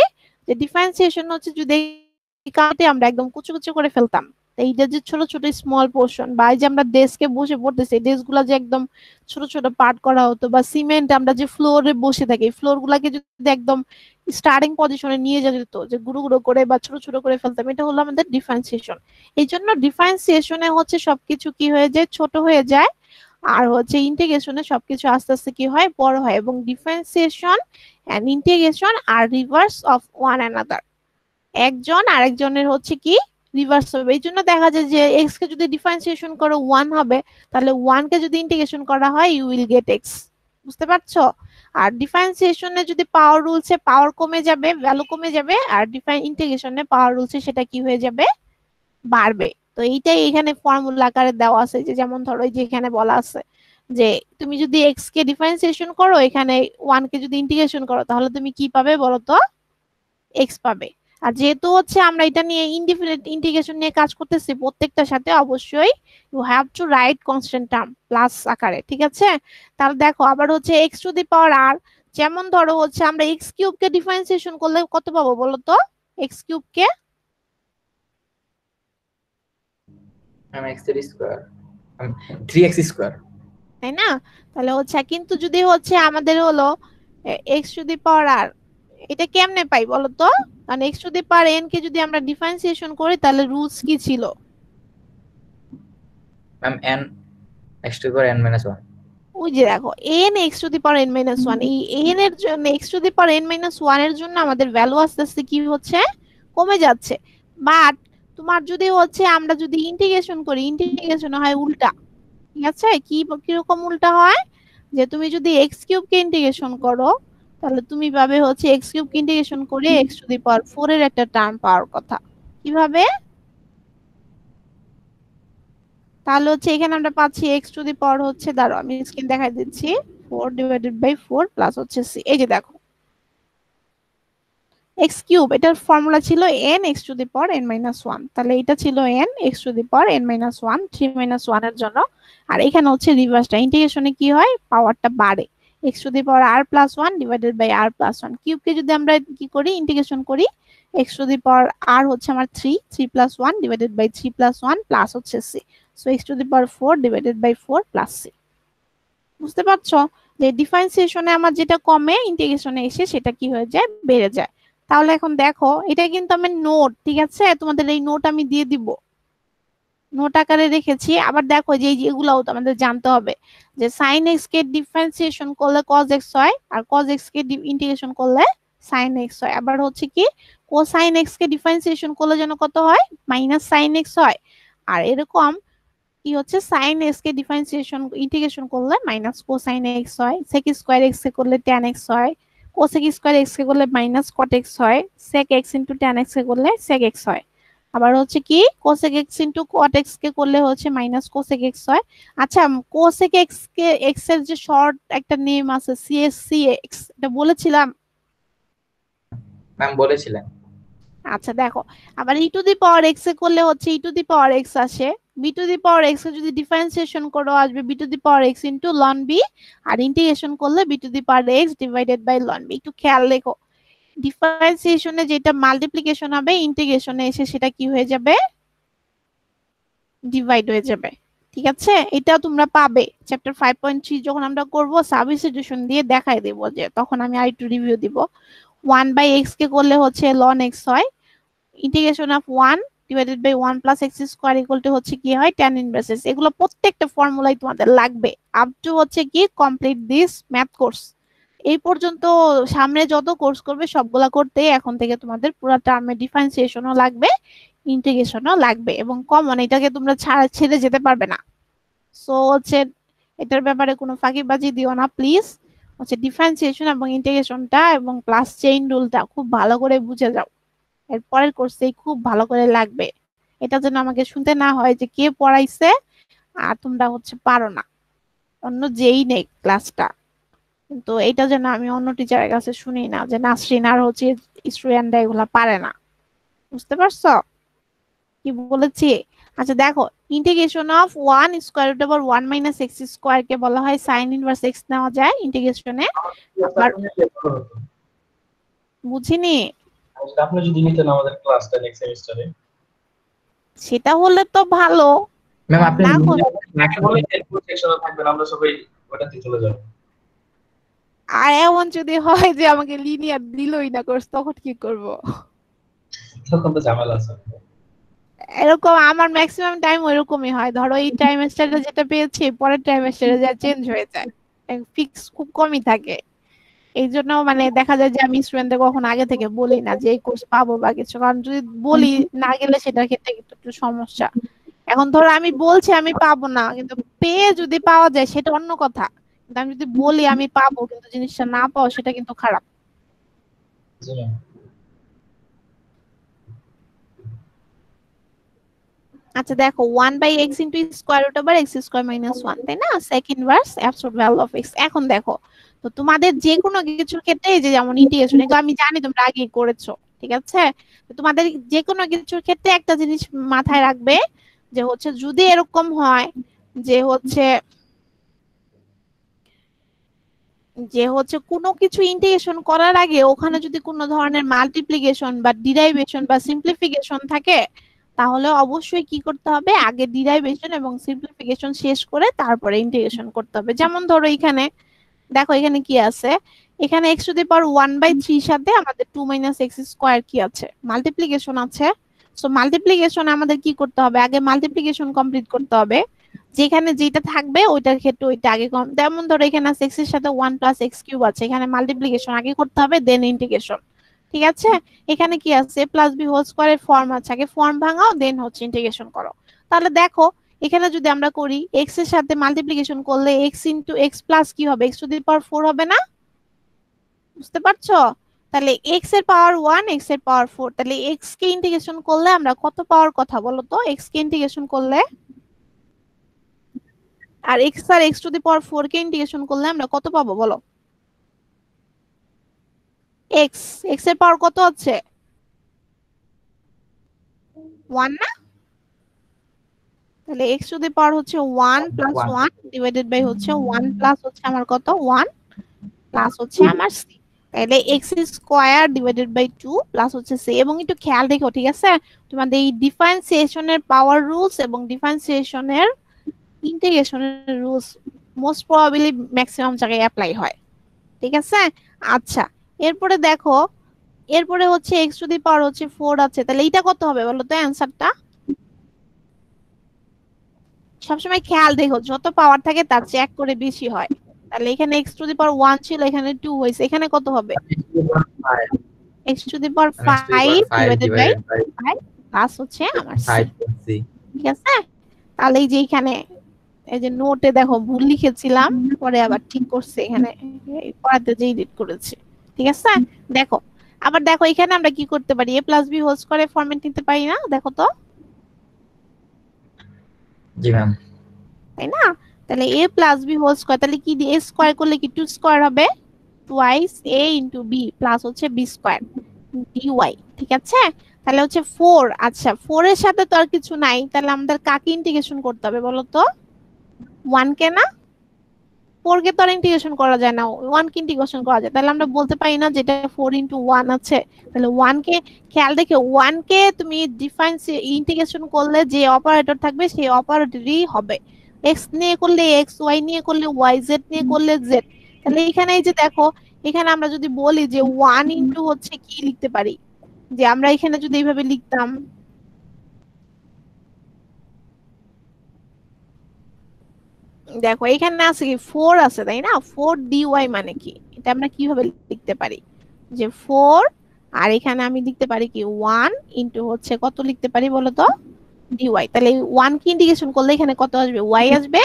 [SPEAKER 1] যে ডিফারেন্সিয়েশন হচ্ছে যদি এই কাটে আমরা একদম কুচু কুচু করে ফেলতাম, এইটা যে ছোট ছোট স্মল পোর্শন, বা এই যে আমরা ডেস্কে বসে পড়তেছি, ডেস্ক গুলা যে একদম ছোট ছোট পার্ট করা হতো, বা সিমেন্ট আমরা যে ফ্লোরে বসে থাকি, ফ্লোর গুলাকে যদি একদম স্টার্টিং পজিশনে নিয়ে যেত, যে গুঁড়ো গুঁড়ো করে বা ছোট ছোট করে ফেলতাম, এটা হলো আমাদের ডিফারেন্সিয়েশন। এই জন্য ডিফারেন্সিয়েশনে হচ্ছে সবকিছু কি হয়ে যায়, ছোট হয়ে যায়, আর হচ্ছে ইন্টিগ্রেশনে সবকিছু আস্তে আস্তে কি হয়, বড় হয়। এবং differentiation and integration are reverse of one another, একজন আরেকজনের হচ্ছে কি রিভার্স হবে। এই জন্য দেখা যায় যে এক্স কে যদি ডিফারেন্সিয়েশন করো 1 হবে, তাহলে 1 কে যদি ইন্টিগ্রেশন করা হয় ইউ উইল গেট এক্স। বুঝতে পারছো? আর ডিফারেন্সিয়েশনে যদি পাওয়ার রুলসে পাওয়ার কমে যাবে, ভ্যালু কমে যাবে, আর ইন্টিগ্রেশনে পাওয়ার রুলসে সেটা কি হয়ে যাবে, বাড়বে। তো এইটাই এখানে ফর্মুলা আকারে দেওয়া আছে, যে যেমন ধরো এই যে এখানে বলা আছে যে তুমি যদি এক্স কে ডিফারেন্সিয়েশন করো, এখানে 1 কে যদি ইন্টিগ্রেশন করো, তাহলে তুমি কি পাবে বলো তো, এক্স পাবে। আর যেহেতু হচ্ছে আমরা এটা নিয়ে ইনডিফিনিট ইন্টিগ্রেশন নিয়ে কাজ করতেছি, প্রত্যেকটার সাথে অবশ্যই you have to write constant term plus আকারে, ঠিক আছে? তাহলে দেখো আবার হচ্ছে এক্স টু দি পাওয়ার আর, যেমন ধরো হচ্ছে আমরা এক্স কিউব কে ডিফারেন্সিয়েশন করলে কত পাবো বলো তো, এক্স কিউব কে
[SPEAKER 2] এক্স এর স্কয়ার 3x স্কয়ার।
[SPEAKER 1] তাই না? তাহলে হচ্ছে কিন্তু যদি হচ্ছে আমাদের হলো এক্স টু দি পাওয়ার আর, এটা কেমনে পাই বলো তো? কারণ x to the power N K যদি আমরা ডিফারেন্সিয়েশন করি তাহলে রুলস কি ছিল?
[SPEAKER 2] Ma'am n x to the power n minus 1।
[SPEAKER 1] ওই যে দেখো N x to the power N minus one, এই এন এর জন্য x to the power N minus one এর জন্য আমাদের ভ্যালু আস্তে আস্তে কি হচ্ছে, কমে যাচ্ছে। বাট তোমার যদি হচ্ছে আমরা যদি ইন্টিগ্রেশন করি, ইন্টিগ্রেশন হয় উল্টা। ঠিক আছে, কি কিরকম উল্টা হয়, যে তুমি যদি এক্স কিউব কে ইন্টিগ্রেশন করো তাহলে তুমি পাবে হচ্ছে এক্স কিউব কে ইন্টিগ্রেশন করে x to the power four এর একটা টার্ম পাওয়ার কথা। কিভাবে? তাহলে হচ্ছে এখানে আমরা পাচ্ছি এক্স টু দি পাওয়ার হচ্ছে, দাঁড়াও আমি স্ক্রিন দেখাই দিচ্ছি, 4/4 প্লাস হচ্ছে সি। এই যে দেখো এক্স কিউব, এটার ফর্মুলা ছিল N x to the power N minus one, তাহলে এটা ছিল N x to the power N minus one, 3 - 1 এর জন্য। আর এখানে হচ্ছে রিভার্সটা, ইন্টিগ্রেশনে কি হয়, পাওয়ারটা বাড়ে, x to the power r plus one divided by r plus one. কিউবকে যদি আমরা কি করি, ইন্টিগ্রেশন করি, এক্স টু দি পাওয়ার আর হচ্ছে আমার 3 + 1 ডিভাইডেড বাই 3 + 1 প্লাস হচ্ছে c. So x to the power 4 divided by 4 plus c. বুঝতে পারছো যে ডিফারেন্সিয়েশনে আমার যেটা কমে ইন্টিগ্রেশনে এসে সেটা কি হয়ে যায়, বেড়ে যায়। তাহলে এখন দেখো এটা কিন্তু আমি নোট, ঠিক আছে, তোমাদের এই নোট আমি দিয়ে দিব, নোট আকারে রেখেছি। আবার দেখো যে এই যেগুলাও তো আমাদের জানতে হবে, যে সাইন এক্স কে ডিফারেন্সিয়েশন করলে কজ এক্স হয়, আর কজ এক্স কে ইন্টিগ্রেশন করলে সাইন এক্স হয়। আবার হচ্ছে কি কোসাইন এক্স কে ডিফারেন্সিয়েশন করলে যেন কত হয়, মাইনাস সাইন এক্স হয়। আর এরকম কি হচ্ছে সাইন এক্স কে ডিফারেন্সিয়েশন ইন্টিগ্রেশন করলে মাইনাস কোসাইন এক্স হয়, সেক স্কয়ার এক্স কে করলে ট্যান এক্স হয়, কোসেক স্কয়ার এক্স কে করলে মাইনাস কট এক্স হয়, sec x into tan x কে করলে সেক এক্স হয়। আবার হচ্ছে কি cosec x into cot x কে করলে হচ্ছে মাইনাস কোসেক এক্স হয়। আচ্ছা, কোসেক এক্স কে এক্স এর যে শর্ট একটা নেম আছে সিএসসি এক্স, এটা বলেছিলাম।
[SPEAKER 2] ম্যাম বলেছিলেন।
[SPEAKER 1] আচ্ছা দেখো, আবার ই টু দি পাওয়ার এক্স এ করলে হচ্ছে e to the power x আসে, b to the power x এ যদি ডিফারেন্সিয়েশন করো আসবে b to the power x into ln b, আর ইন্টিগ্রেশন করলে b to the power x divided by ln b. একটু খেয়াল রেখো, ডিফারেন্সিয়েশনে যেটা মাল্টিপ্লিকেশন হবে ইন্টিগ্রেশনে এসে সেটা কি হয়ে যাবে, ডিভাইড হয়ে যাবে। ঠিক আছে, এটা তোমরা পাবে চ্যাপ্টার 5.3 যখন আমরা করব সাবস্টিটিউশন দিয়ে দেখাই দেব, যে তখন আমি আরেকটু রিভিউ দিব। 1/x কে করলে হচ্ছে ln x হয়, integration of 1 divided by 1 plus x square equal to হচ্ছে কি হয় tan ইনভার্স x। এগুলো প্রত্যেকটা ফর্মুলাই তোমাদের লাগবে আপ টু হচ্ছে কি কমপ্লিট দিস ম্যাথ কোর্স। এই পর্যন্ত সামনে যত কোর্স করবে সবগুলা করতে এখন থেকে তোমাদের পুরো টার্মে ডিফারেন্সিয়েশনও লাগবে, ইন্টিগ্রেশনও লাগবে, এবং কমন এটাকে তোমরা ছেড়ে যেতে পারবে না। সো হচ্ছে এটার ব্যাপারে কোনো ফাঁকিবাজি দিও না প্লিজ। হচ্ছে ডিফারেন্সিয়েশন এবং ইন্টিগ্রেশনটা এবং প্লাস চেইন রুলটা খুব ভালো করে বুঝে যাও, এর পরের কোর্সেই খুব ভালো করে লাগবে। এটা যেন আমাকে শুনতে না হয় যে কে পড়াইছে আর তোমরা হচ্ছে পারো না, অন্য যেই নেই ক্লাসটা, কিন্তু এটা যেন আমি অন্য টিচারের কাছে শুনি না যে নাসরিন আর হচ্ছে স্টুডেন্টরা এগুলা পারে না। বুঝতে পারছো কি বলেছি? আচ্ছা দেখো, integration of 1 square root over 1 minus x square কে বলা হয় সাইন ইনভার্স এক্স নেওয়া যায় ইন্টিগ্রেশনে। আবার বুঝিনি,
[SPEAKER 3] আপনি যদি নিতেন আমাদের ক্লাসটা নেক্সট সেমিস্টারে।
[SPEAKER 1] সেটা হলে তো ভালো,
[SPEAKER 2] ম্যাম আপনি
[SPEAKER 1] না হলে
[SPEAKER 3] বলে এরপর সেকশনে থাকবেন, আমরা সবাই ওটাতে চলে যাব।
[SPEAKER 1] আর এমন যদি হয় যে আমাকে লিনিয়ার দিলই না কোর্স, তখন কি করব?
[SPEAKER 3] তখন তো ঝামেলা আছে।
[SPEAKER 1] এরকম আমার ম্যাক্সিমাম টাইম ওইরকমই হয়, ধরো এই টাইমেস্টারে যেটা পেয়েছি পরের টাইমেস্টারে যা চেঞ্জ হয়ে যায়, ফিক্স খুব কমই থাকে। এই জন্য মানে দেখা যায় যে আমি স্টুডেন্টদের কখন আগে থেকে বলি না যে এই কোর্স পাবো বা কিছু, কারণ যদি বলি না গেলে সেটার ক্ষেত্রে কিন্তু একটু সমস্যা। এখন ধরো আমি বলছি আমি পাবো না, কিন্তু পেয়ে যদি পাওয়া যায় সেটা অন্য কথা, কিন্তু আমি যদি বলি আমি পাবো কিন্তু জিনিসটা না পাও সেটা কিন্তু খারাপ।
[SPEAKER 3] জি ম্যাম।
[SPEAKER 1] আচ্ছা দেখো 1/x into square root over x square minus one, তাই না, second verse absolute value of x. এখন দেখো তো তোমাদের যে কোনো কিছুর ক্ষেত্রে এই যে যেমন ইন্টিগ্রেশন, এগুলো আমি জানি তোমরা আগেই করেছো, ঠিক আছে, তো তোমাদের যে কোনো কিছুর ক্ষেত্রে একটা জিনিস মাথায় রাখবে, যে হচ্ছে যদি এরকম হয় যে হচ্ছে কোনো কিছু ইন্টিগ্রেশন করার আগে ওখানে যদি কোনো ধরনের মাল্টিপ্লিকেশন বা ডিরাইভেশন বা সিম্পলিফিকেশন থাকে, তাহলে অবশ্যই কি করতে হবে, আগে ডিরাইভেশন এবং সিম্পলিফিকেশন শেষ করে তারপরে ইন্টিগ্রেশন করতে হবে। যেমন ধরো এখানে দেখো এখানে কি আছে, এখানে x টু দি পাওয়ার 1/3 সাথে আমাদের 2 মাইনাস এক্স স্কোয়ার কি আছে, মাল্টিপ্লিকেশন আছে। সো মাল্টিপ্লিকেশন আমাদের কি করতে হবে, আগে মাল্টিপ্লিকেশন কমপ্লিট করতে হবে, যেখানে যেটা থাকবে ওইটার ক্ষেত্রে ওইটা আগে কম। যেমন ধরো এখানে আছে x এর সাথে 1 প্লাস এক্স কিউব আছে, এখানে মাল্টিপ্লিকেশন আগে করতে হবে দেন ইন্টিগ্রেশন। ঠিক আছে, এখানে কি আছে প্লাস বি হোল স্কোয়ারের ফর্ম আছে, আগে ফর্ম ভাঙাও দেন হচ্ছে ইন্টিগ্রেশন করো। তাহলে দেখো এখানে যদি আমরা করি x এর সাথে মাল্টিপ্লিকেশন করলে x ইনটু এক্স প্লাস কি হবে, x টু দি পাওয়ার 4 হবে না? বুঝতে পারছো? তাহলে x এর পাওয়ার 1 x এর পাওয়ার 4, তাহলে x কে ইন্টিগ্রেশন করলে আমরা কত পাওয়ার কথা বলো তো, x কে ইন্টিগ্রেশন করলে, আর x আর x টু দি পাওয়ার 4 কে ইন্টিগ্রেশন করলে আমরা কত পাবো বলো? x, x এর পাওয়ার কত আছে 1 না? তাহলে x টু দি পাওয়ার হচ্ছে 1 প্লাস 1 ডিভাইডেড বাই হচ্ছে 1 প্লাস হচ্ছে আমার কত 1 প্লাস হচ্ছে আমার c, তাহলে x square divided by 2 plus হচ্ছে c। এবং একটু খেয়াল রেখো ঠিক আছে, তোমাদের এই ডিফারেন্সিয়েশনের পাওয়ার রুলস এবং ডিফারেন্সিয়েশনের ইন্টিগ্রেশনের রুলস মোস্ট প্রবাবলি ম্যাক্সিমাম জায়গায় অ্যাপ্লাই হয়। ঠিক আছে, আচ্ছা এরপরে দেখো, এরপরে হচ্ছে x টু দি পাওয়ার হচ্ছে 4 আছে, তাহলে এটা কত হবে বলো তো অ্যানসারটা? সবসময় খেয়াল দেখো যত পাওয়ার থাকে তার চেয়ে এক করে বেশি হয়। তাহলে এখানে x টু দি পাওয়ার 1 ছিল, এখানে 2 হইছে, এখানে কত হবে x to the power 5 divided by 5 plus হচ্ছে আমার c। ঠিক আছে, তাহলে এই যে এখানে এই যে নোটে দেখো ভুল লিখেছিলাম, পরে আবার ঠিক করছে, এখানে পড়াতে যে এডিট করেছে। ঠিক আছে, দেখো আবার দেখো এখানে আমরা কি করতে পারি, a প্লাস বি হোল স্কয়ারের ফরম্যাট নিতে পারি না? দেখো তো,
[SPEAKER 2] জি ম্যাম।
[SPEAKER 1] তাই না? তাহলে a plus b whole square, তাহলে কি দিয়ে a স্কয়ার করলে কি 2 স্কয়ার হবে, twice a into b plus হচ্ছে b স্কয়ার dy। ঠিক আছে, তাহলে হচ্ছে 4, আচ্ছা 4 এর সাথে তো আর কিছু নাই, তাহলে আমাদের কাকে ইন্টিগ্রেশন করতে হবে বলো তো? 1 কে না? 4 কে তো আর ইন্টিগ্রেশন করা যায় না, 1 কে ইন্টিগ্রেশন করা যায়। তাহলে আমরা বলতে পারি না যেটা 4 ইনটু 1 আছে, তাহলে 1 কে খেয়াল দেখে 1 কে তুমি ডিফারেন্স ইন্টিগ্রেশন করলে যে অপারেটর থাকবে সেই অপারেটরই হবে। x নিয়ে করলে x, y নিয়ে করলে y, z নিয়ে করলে z। তাহলে এখানে এই যে দেখো, এখানে আমরা যদি বলি যে 1 ইনটু হচ্ছে কি লিখতে পারি, যে আমরা এখানে যদি এইভাবে লিখতাম, দেখো এখানে আছে কি 4 আছে তাই না, 4 dy মানে কি, এটা আমরা কিভাবে লিখতে পারি যে 4, আর এখানে আমি লিখতে পারি কি 1 ইনটু হচ্ছে কত লিখতে পারি বলো তো dy। তাহলে 1 কি ইন্টিগ্রেশন করলে এখানে কত আসবে, y আসবে,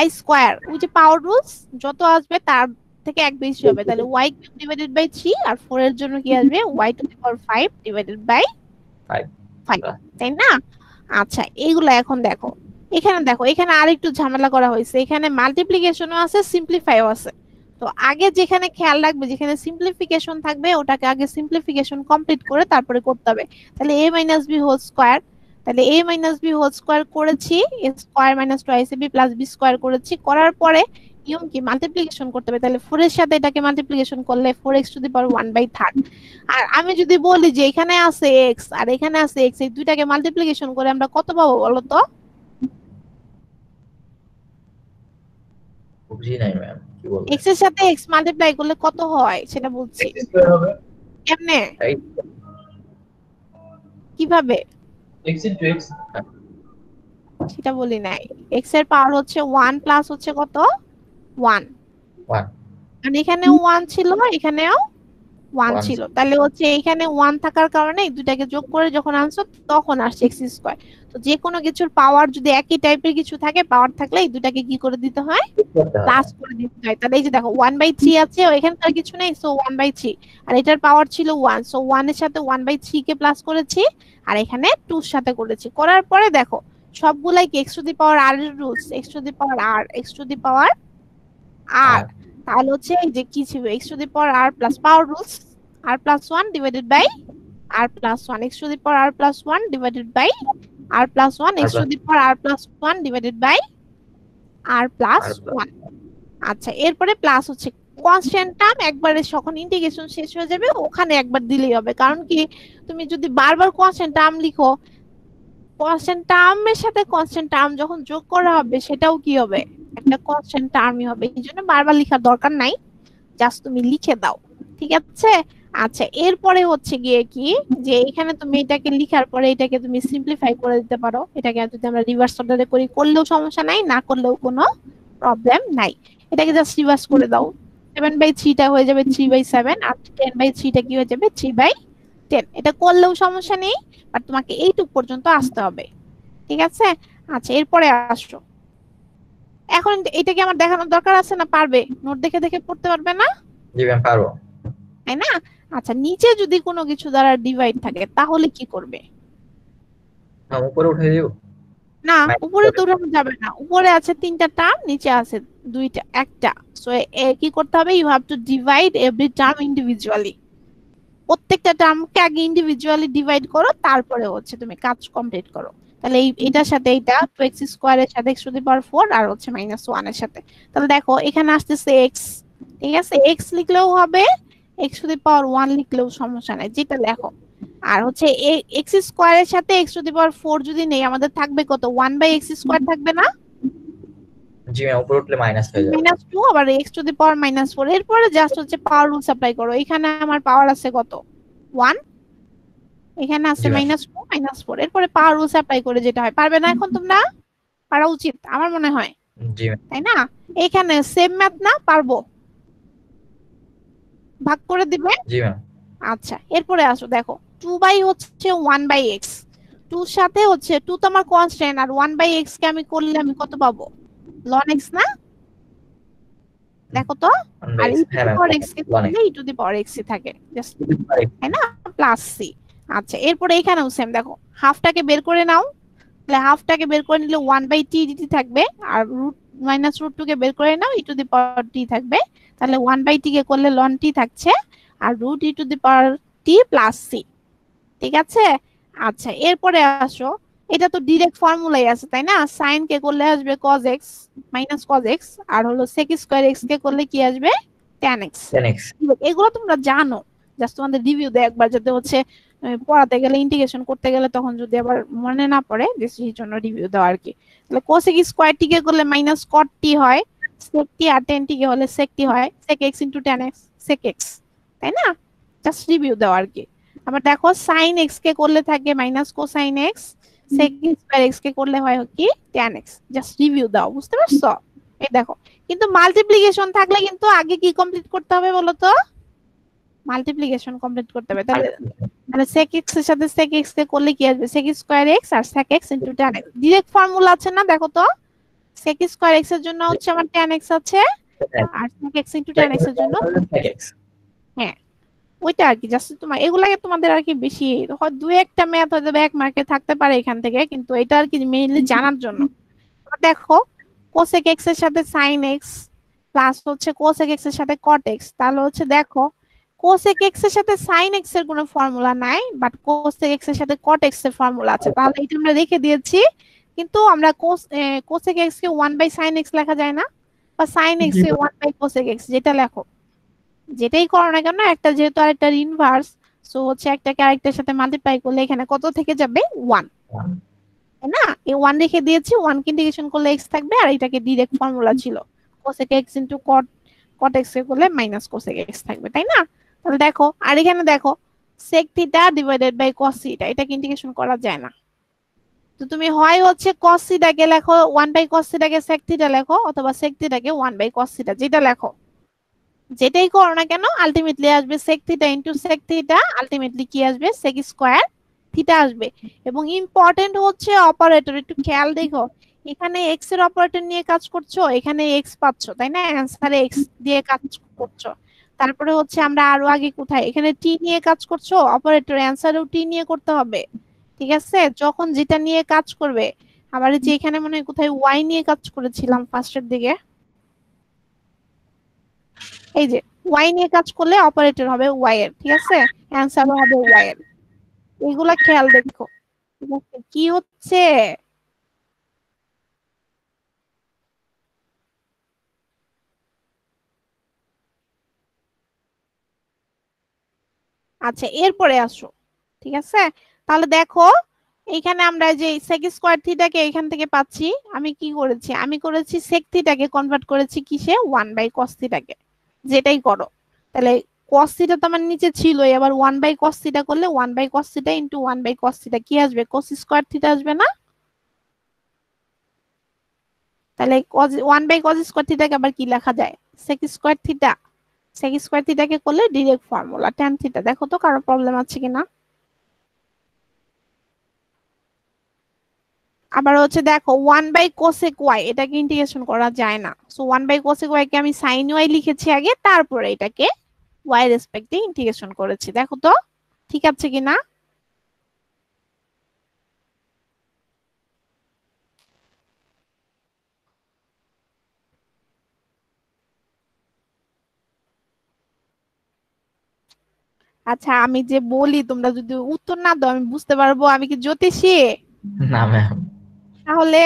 [SPEAKER 1] y স্কয়ার, ওই যে পাওয়ার রুলস, যত আসবে তার থেকে এক বেশি হবে, তাহলে y ডিভাইডেড বাই 3, আর 4 এর জন্য কি আসবে y to the power 5 divided by 5, তাই না? আচ্ছা এইগুলা এখন দেখো, এখানে দেখো এখানে আরেকটু ঝামেলা করা হয়েছে, এখানে মাল্টিপ্লিকেশনও আছে সিম্পলিফাইও আছে। তো আগে যেখানে খেয়াল রাখবে যেখানে সিম্পলিফিকেশন থাকবে ওটাকে আগে সিম্পলিফিকেশন কমপ্লিট করে তারপরে করতে হবে। তাহলে a minus b whole square, তাহলে a minus b whole square করেছি, a square minus 2ac plus b square করেছি, করার পরে ইউম কি মাল্টিপ্লিকেশন করতে হবে, তাহলে 4 এর সাথে এটাকে মাল্টিপ্লিকেশন করলে 4x টু দি পাওয়ার 1/3। আর আমি যদি বলি যে এখানে আছে x আর এখানে আছে x, এই দুইটাকে মাল্টিপ্লিকেশন করে আমরা কত পাবো বলো তো?
[SPEAKER 2] বুঝি নাই ম্যাম, কি বলবো?
[SPEAKER 1] x এর সাথে x মাল্টিপ্লাই করলে কত হয় সেটা বলছি।
[SPEAKER 3] x স্কয়ার হবে,
[SPEAKER 1] কেমনে,
[SPEAKER 2] এই
[SPEAKER 1] কিভাবে
[SPEAKER 3] x ইনটু x,
[SPEAKER 1] সেটা বলি নাই। x এর পাওয়ার হচ্ছে 1 প্লাস হচ্ছে কত 1,
[SPEAKER 2] 1
[SPEAKER 1] মানে এখানেও 1 ছিল এখানেও 1 ছিল, তাহলে হচ্ছে এখানে 1 থাকার কারণে এই দুটাকে যোগ করে যখন আনছো তখন আসছে x স্কয়ার। তো যে কোনো কিছুর পাওয়ার যদি একই টাইপের কিছু থাকে, পাওয়ার থাকলে এই দুটাকে কি করে দিতে হয়, প্লাস করে দিতে হয়। তাহলে এই যে দেখো 1/3 আছে, এখানে তো আর কিছু নেই, সো 1/3, আর এটার পাওয়ার ছিল 1, সো 1 এর সাথে 1/3 কে প্লাস করেছি, আর এখানে 2 এর সাথে করেছি, করার পরে দেখো সবগুলাই কি x to the power r এর rules, x to the power r, x to the power r, তাহলে হচ্ছে এই যে কি ছিল x to the power r plus power rules r plus 1 divided by r plus 1, x to the power r plus 1 divided by r plus 1, x to the power r plus 1 divided by r plus 1। আচ্ছা এরপরে plus হচ্ছে constant term, একবারে যখন integration শেষ হয়ে যাবে ওখানে একবার দিলেই হবে, কারণ কি তুমি যদি বারবার কনস্ট্যান্ট টার্ম লিখো কনস্ট্যান্ট টার্মের সাথে কনস্ট্যান্ট টার্ম যখন যোগ করা হবে সেটাও কি হবে, একটা কনস্ট্যান্ট টার্মই হবে। এই জন্য বারবার লেখার দরকার নাই, জাস্ট তুমি লিখে দাও, ঠিক আছে। আচ্ছা এরপরে হচ্ছে গিয়ে কি, যে এখানে তুমি এটাকে লিখার পরে এটাকে তুমি সিম্পলিফাই করে দিতে পারো। এটাকে যদি আমরা রিভার্স অর্ডারে করি, করলেও সমস্যা নাই, না করলেও কোনো প্রবলেম নাই। এটাকে জাস্ট রিভার্স করে দাও, 7/3টা হয়ে যাবে 3/7, আর 10/3টা কি হয়ে যাবে 3/10। এটা করলেও সমস্যা নেই, বাট তোমাকে এইটুক পর্যন্ত আসতে হবে, ঠিক আছে। আচ্ছা এরপরে আসো, এখন এটা কি আমার দেখানোর দরকার আছে না? পারবে, নোট দেখে দেখে পড়তে পারবে না,
[SPEAKER 2] জি ম্যাম পারবো।
[SPEAKER 1] তাই না? আচ্ছা নিচে যদি কোনো কিছু দ্বারা ডিভাইড থাকে তাহলে কি করবে?
[SPEAKER 2] ম্যাম উপরে উঠে দিব।
[SPEAKER 1] না,
[SPEAKER 2] মাইনাস
[SPEAKER 1] উপরে তো
[SPEAKER 2] করে।
[SPEAKER 1] উঠানো যাবে না, উপরে আছে 3টা টার্ম, নিচে আছে একটা। সো কি করতে হবে, you have to divide every term individually. প্রত্যেকটা টার্মকে আগে ইন্ডিভিজুয়ালি ডিভাইড করো, তারপরে হচ্ছে তুমি কাজ কমপ্লিট করো। তাহলে এটার সাথে এটা 2x² এর সাথে x⁴ আর হচ্ছে -1 এর সাথে। তাহলে দেখো এখানে আসতেছে x, ঠিক আছে, x লিখলেও হবে, x⁴ লিখলেও সমস্যা নাই, যেটা লেখো। আর হচ্ছে x² এর সাথে x⁴ যদি নেই, আমাদের থাকবে কত, 1/x² থাকবে না,
[SPEAKER 2] জি ম্যাম উপরে উঠলে মাইনাস হয়ে যাবে।
[SPEAKER 1] -2 আবার x⁴ এরপরে জাস্ট হচ্ছে পাওয়ার রুলস অ্যাপ্লাই করো। এখানে আমার পাওয়ার আছে কত, 1, এখানে আছে
[SPEAKER 2] জি ম্যাম।
[SPEAKER 1] -2 -4, এরপরে পাওয়ার রুলস অ্যাপ্লাই করে যেটা হয়। পারবে না এখন তোমরা? পারা উচিত আমার মনে হয়,
[SPEAKER 2] জি ম্যাম।
[SPEAKER 1] তাই না? এখানে সেম ম্যাথ না, পারবো, ভাগ করে দিবে।
[SPEAKER 2] জি ম্যাম।
[SPEAKER 1] আচ্ছা এরপরে আসো, দেখো 2/1/x, 2 সাথে হচ্ছে 2 তো আমার কনস্ট্যান্ট, আর 1/x কে আমি করলে আমি কত পাবো, ln x না, দেখো তো। আর
[SPEAKER 2] হ্যাঁ ম্যাম
[SPEAKER 1] x কে
[SPEAKER 2] অনেক।
[SPEAKER 1] করলে x ই থাকে, জাস্ট, তাই না, প্লাস c। আচ্ছা এরপরে এখানেও সেম, দেখো হাফটাকে বের করে নাও, তাহলে হাফটাকে বের করে নিলে 1/t dt থাকবে, আর √2 কে বের করে নাও, e⁻t থাকবে, তাহলে 1/t কে করলে ln t থাকছে, আর √e⁻t প্লাস c, ঠিক আছে। আচ্ছা এরপরে আসো, এটা তো ডিরেক্ট ফর্মুলাই আছে, তাই না, সাইন কে করলে আসবে cos x cos x, আর হলো sec² x কে করলে কি আসবে, tan x।
[SPEAKER 2] 10x।
[SPEAKER 1] এগুলো তোমরা জানো, জাস্ট তোমাদের রিভিউ দেয় একবার, যাতে হচ্ছে পড়াতে গেলে ইন্টিগ্রেশন করতে গেলে তখন যদি আবার মনে না পড়ে, সেই জন্য রিভিউ দেওয়া আর কি। তাহলে cosec² t কে করলে -cot t হয়, sec t আর tan t কে হলে sec t হয়, sec x * tan x sec x, তাই না, জাস্ট রিভিউ দেওয়া আর কি। আবার দেখো sin x কে করলে থাকে -cosine x, sec² x কে করলে হয় কি tan x, জাস্ট রিভিউ দাও, বুঝতে পারছো? এই দেখো, কিন্তু মাল্টিপ্লিকেশন থাকলে কিন্তু আগে কি কমপ্লিট করতে হবে বলো তো, মাল্টিপ্লিকেশন কমপ্লিট করতে হবে। তাহলে তাহলে sec x এর সাথে sec x কে করলে কি আসবে, sec² x আর sec x * tan x, direct formula আছে না, দেখো তো, sec² x এর জন্য হচ্ছে আমার tan x আছে, আর sec x * tan x এর জন্য, হ্যাঁ ওইটা আর কি। জাস্ট তোমার এগুলাকে তোমাদের আর কি বেশি হয়, দুই একটা ম্যাথ হয়তো 1 মার্কে থাকতে পারে এখান থেকে, কিন্তু এটা আর কি মেইনলি জানার জন্য। দেখো cosec x এর সাথে sin x প্লাস হচ্ছে cosec x এর সাথে cot x, তাহলে হচ্ছে দেখো cosec x এর সাথে sin x এর কোনো ফর্মুলা নাই, বাট cosec x এর সাথে cot x এর ফর্মুলা আছে, তাহলে এটা আমরা রেখে দিয়েছি। কিন্তু আমরা cosec x কে 1/sin x লেখা যায় না, বা sin x কে 1/cosec x, যেটা লেখো, যেটাই করো না কেন, একটা যেহেতু আরেকটার ইনভার্স, সো হচ্ছে একটাকে আরেকটার সাথে মাল্টিপ্লাই করলে এখানে কত থেকে যাবে, 1, তাই না। এই 1 রেখে দিয়েছি, 1 কে ইন্টিগ্রেশন করলে x থাকবে, আর এটাকে ডিরেক্ট ফর্মুলা ছিল cosec x * cot x কে করলে -cosec x থাকবে, তাই না। তাহলে দেখো, আর এখানে দেখো sec θ / cos θ, এটাকে ইন্টিগ্রেশন করা যায় না, তো তুমি হয় হচ্ছে cos θ কে লেখো 1/cos θ কে sec θ লেখো, অথবা sec θ কে 1/cos θ, যেটা লেখো, যেটাই করো না কেন আলটিমেটলি আসবে sec θ * sec θ, আলটিমেটলি কি আসবে, sec² θ আসবে। এবং ইম্পর্টেন্ট হচ্ছে অপারেটর, একটু খেয়াল দেখো, এখানে x এর অপারেটর নিয়ে কাজ করছো, এখানে x পাচ্ছো, তাই না, অ্যানসারে x দিয়ে কাজ করছো। তারপরে হচ্ছে আমরা আরো আগে কোথায়, এখানে t নিয়ে কাজ করছো, অপারেটর অ্যানসারেও t নিয়ে করতে হবে, ঠিক আছে, যখন যেটা নিয়ে কাজ করবে। আবার এই যে এখানে মনে হয় কোথায় y নিয়ে কাজ করেছিলাম ফার্স্টের দিকে, এই যে y নিয়ে কাজ করলে অপারেটর হবে y এর, ঠিক আছে, অ্যানসারও হবে y এর। এগুলা খেয়াল দেখো, ঠিক আছে, কি হচ্ছে। আচ্ছা এরপরে আসো, ঠিক আছে, তাহলে দেখো এইখানে আমরা যে sec স্কয়ার থিটাকে এখান থেকে পাচ্ছি, আমি কি করেছি, আমি করেছি sec থিটাকে কনভার্ট করেছি কিসে, 1/cos থিটাকে, যেটাই করো। তাহলে cos থিটা তো আমার নিচে ছিল, এবার 1/cos থিটা করলে 1/cos theta into 1/cos theta কি আসবে, cos স্কয়ার থিটা আসবে না? তাহলে 1/cos স্কয়ার থিটাকে আবার কি লেখা যায়, sec square theta. sec square থিটাকে করলে ডিরেক্ট ফর্মুলা tan থিটা। দেখো তো কারো প্রবলেম আছে কিনা। আবার হচ্ছে দেখো 1/cosec y, এটাকে ইন্টিগ্রেশন করা যায় না, সো 1/cosec y কে আমি sin y লিখেছি আগে, তারপরে এটাকে y রেসপেক্টে ইন্টিগ্রেশন করেছি। দেখো তো ঠিক আছে কিনা। আচ্ছা আমি যে বলি তোমরা যদি উত্তর না দাও আমি বুঝতে পারবো আমি কি জ্যোতিষী?
[SPEAKER 2] না ম্যাম।
[SPEAKER 1] তাহলে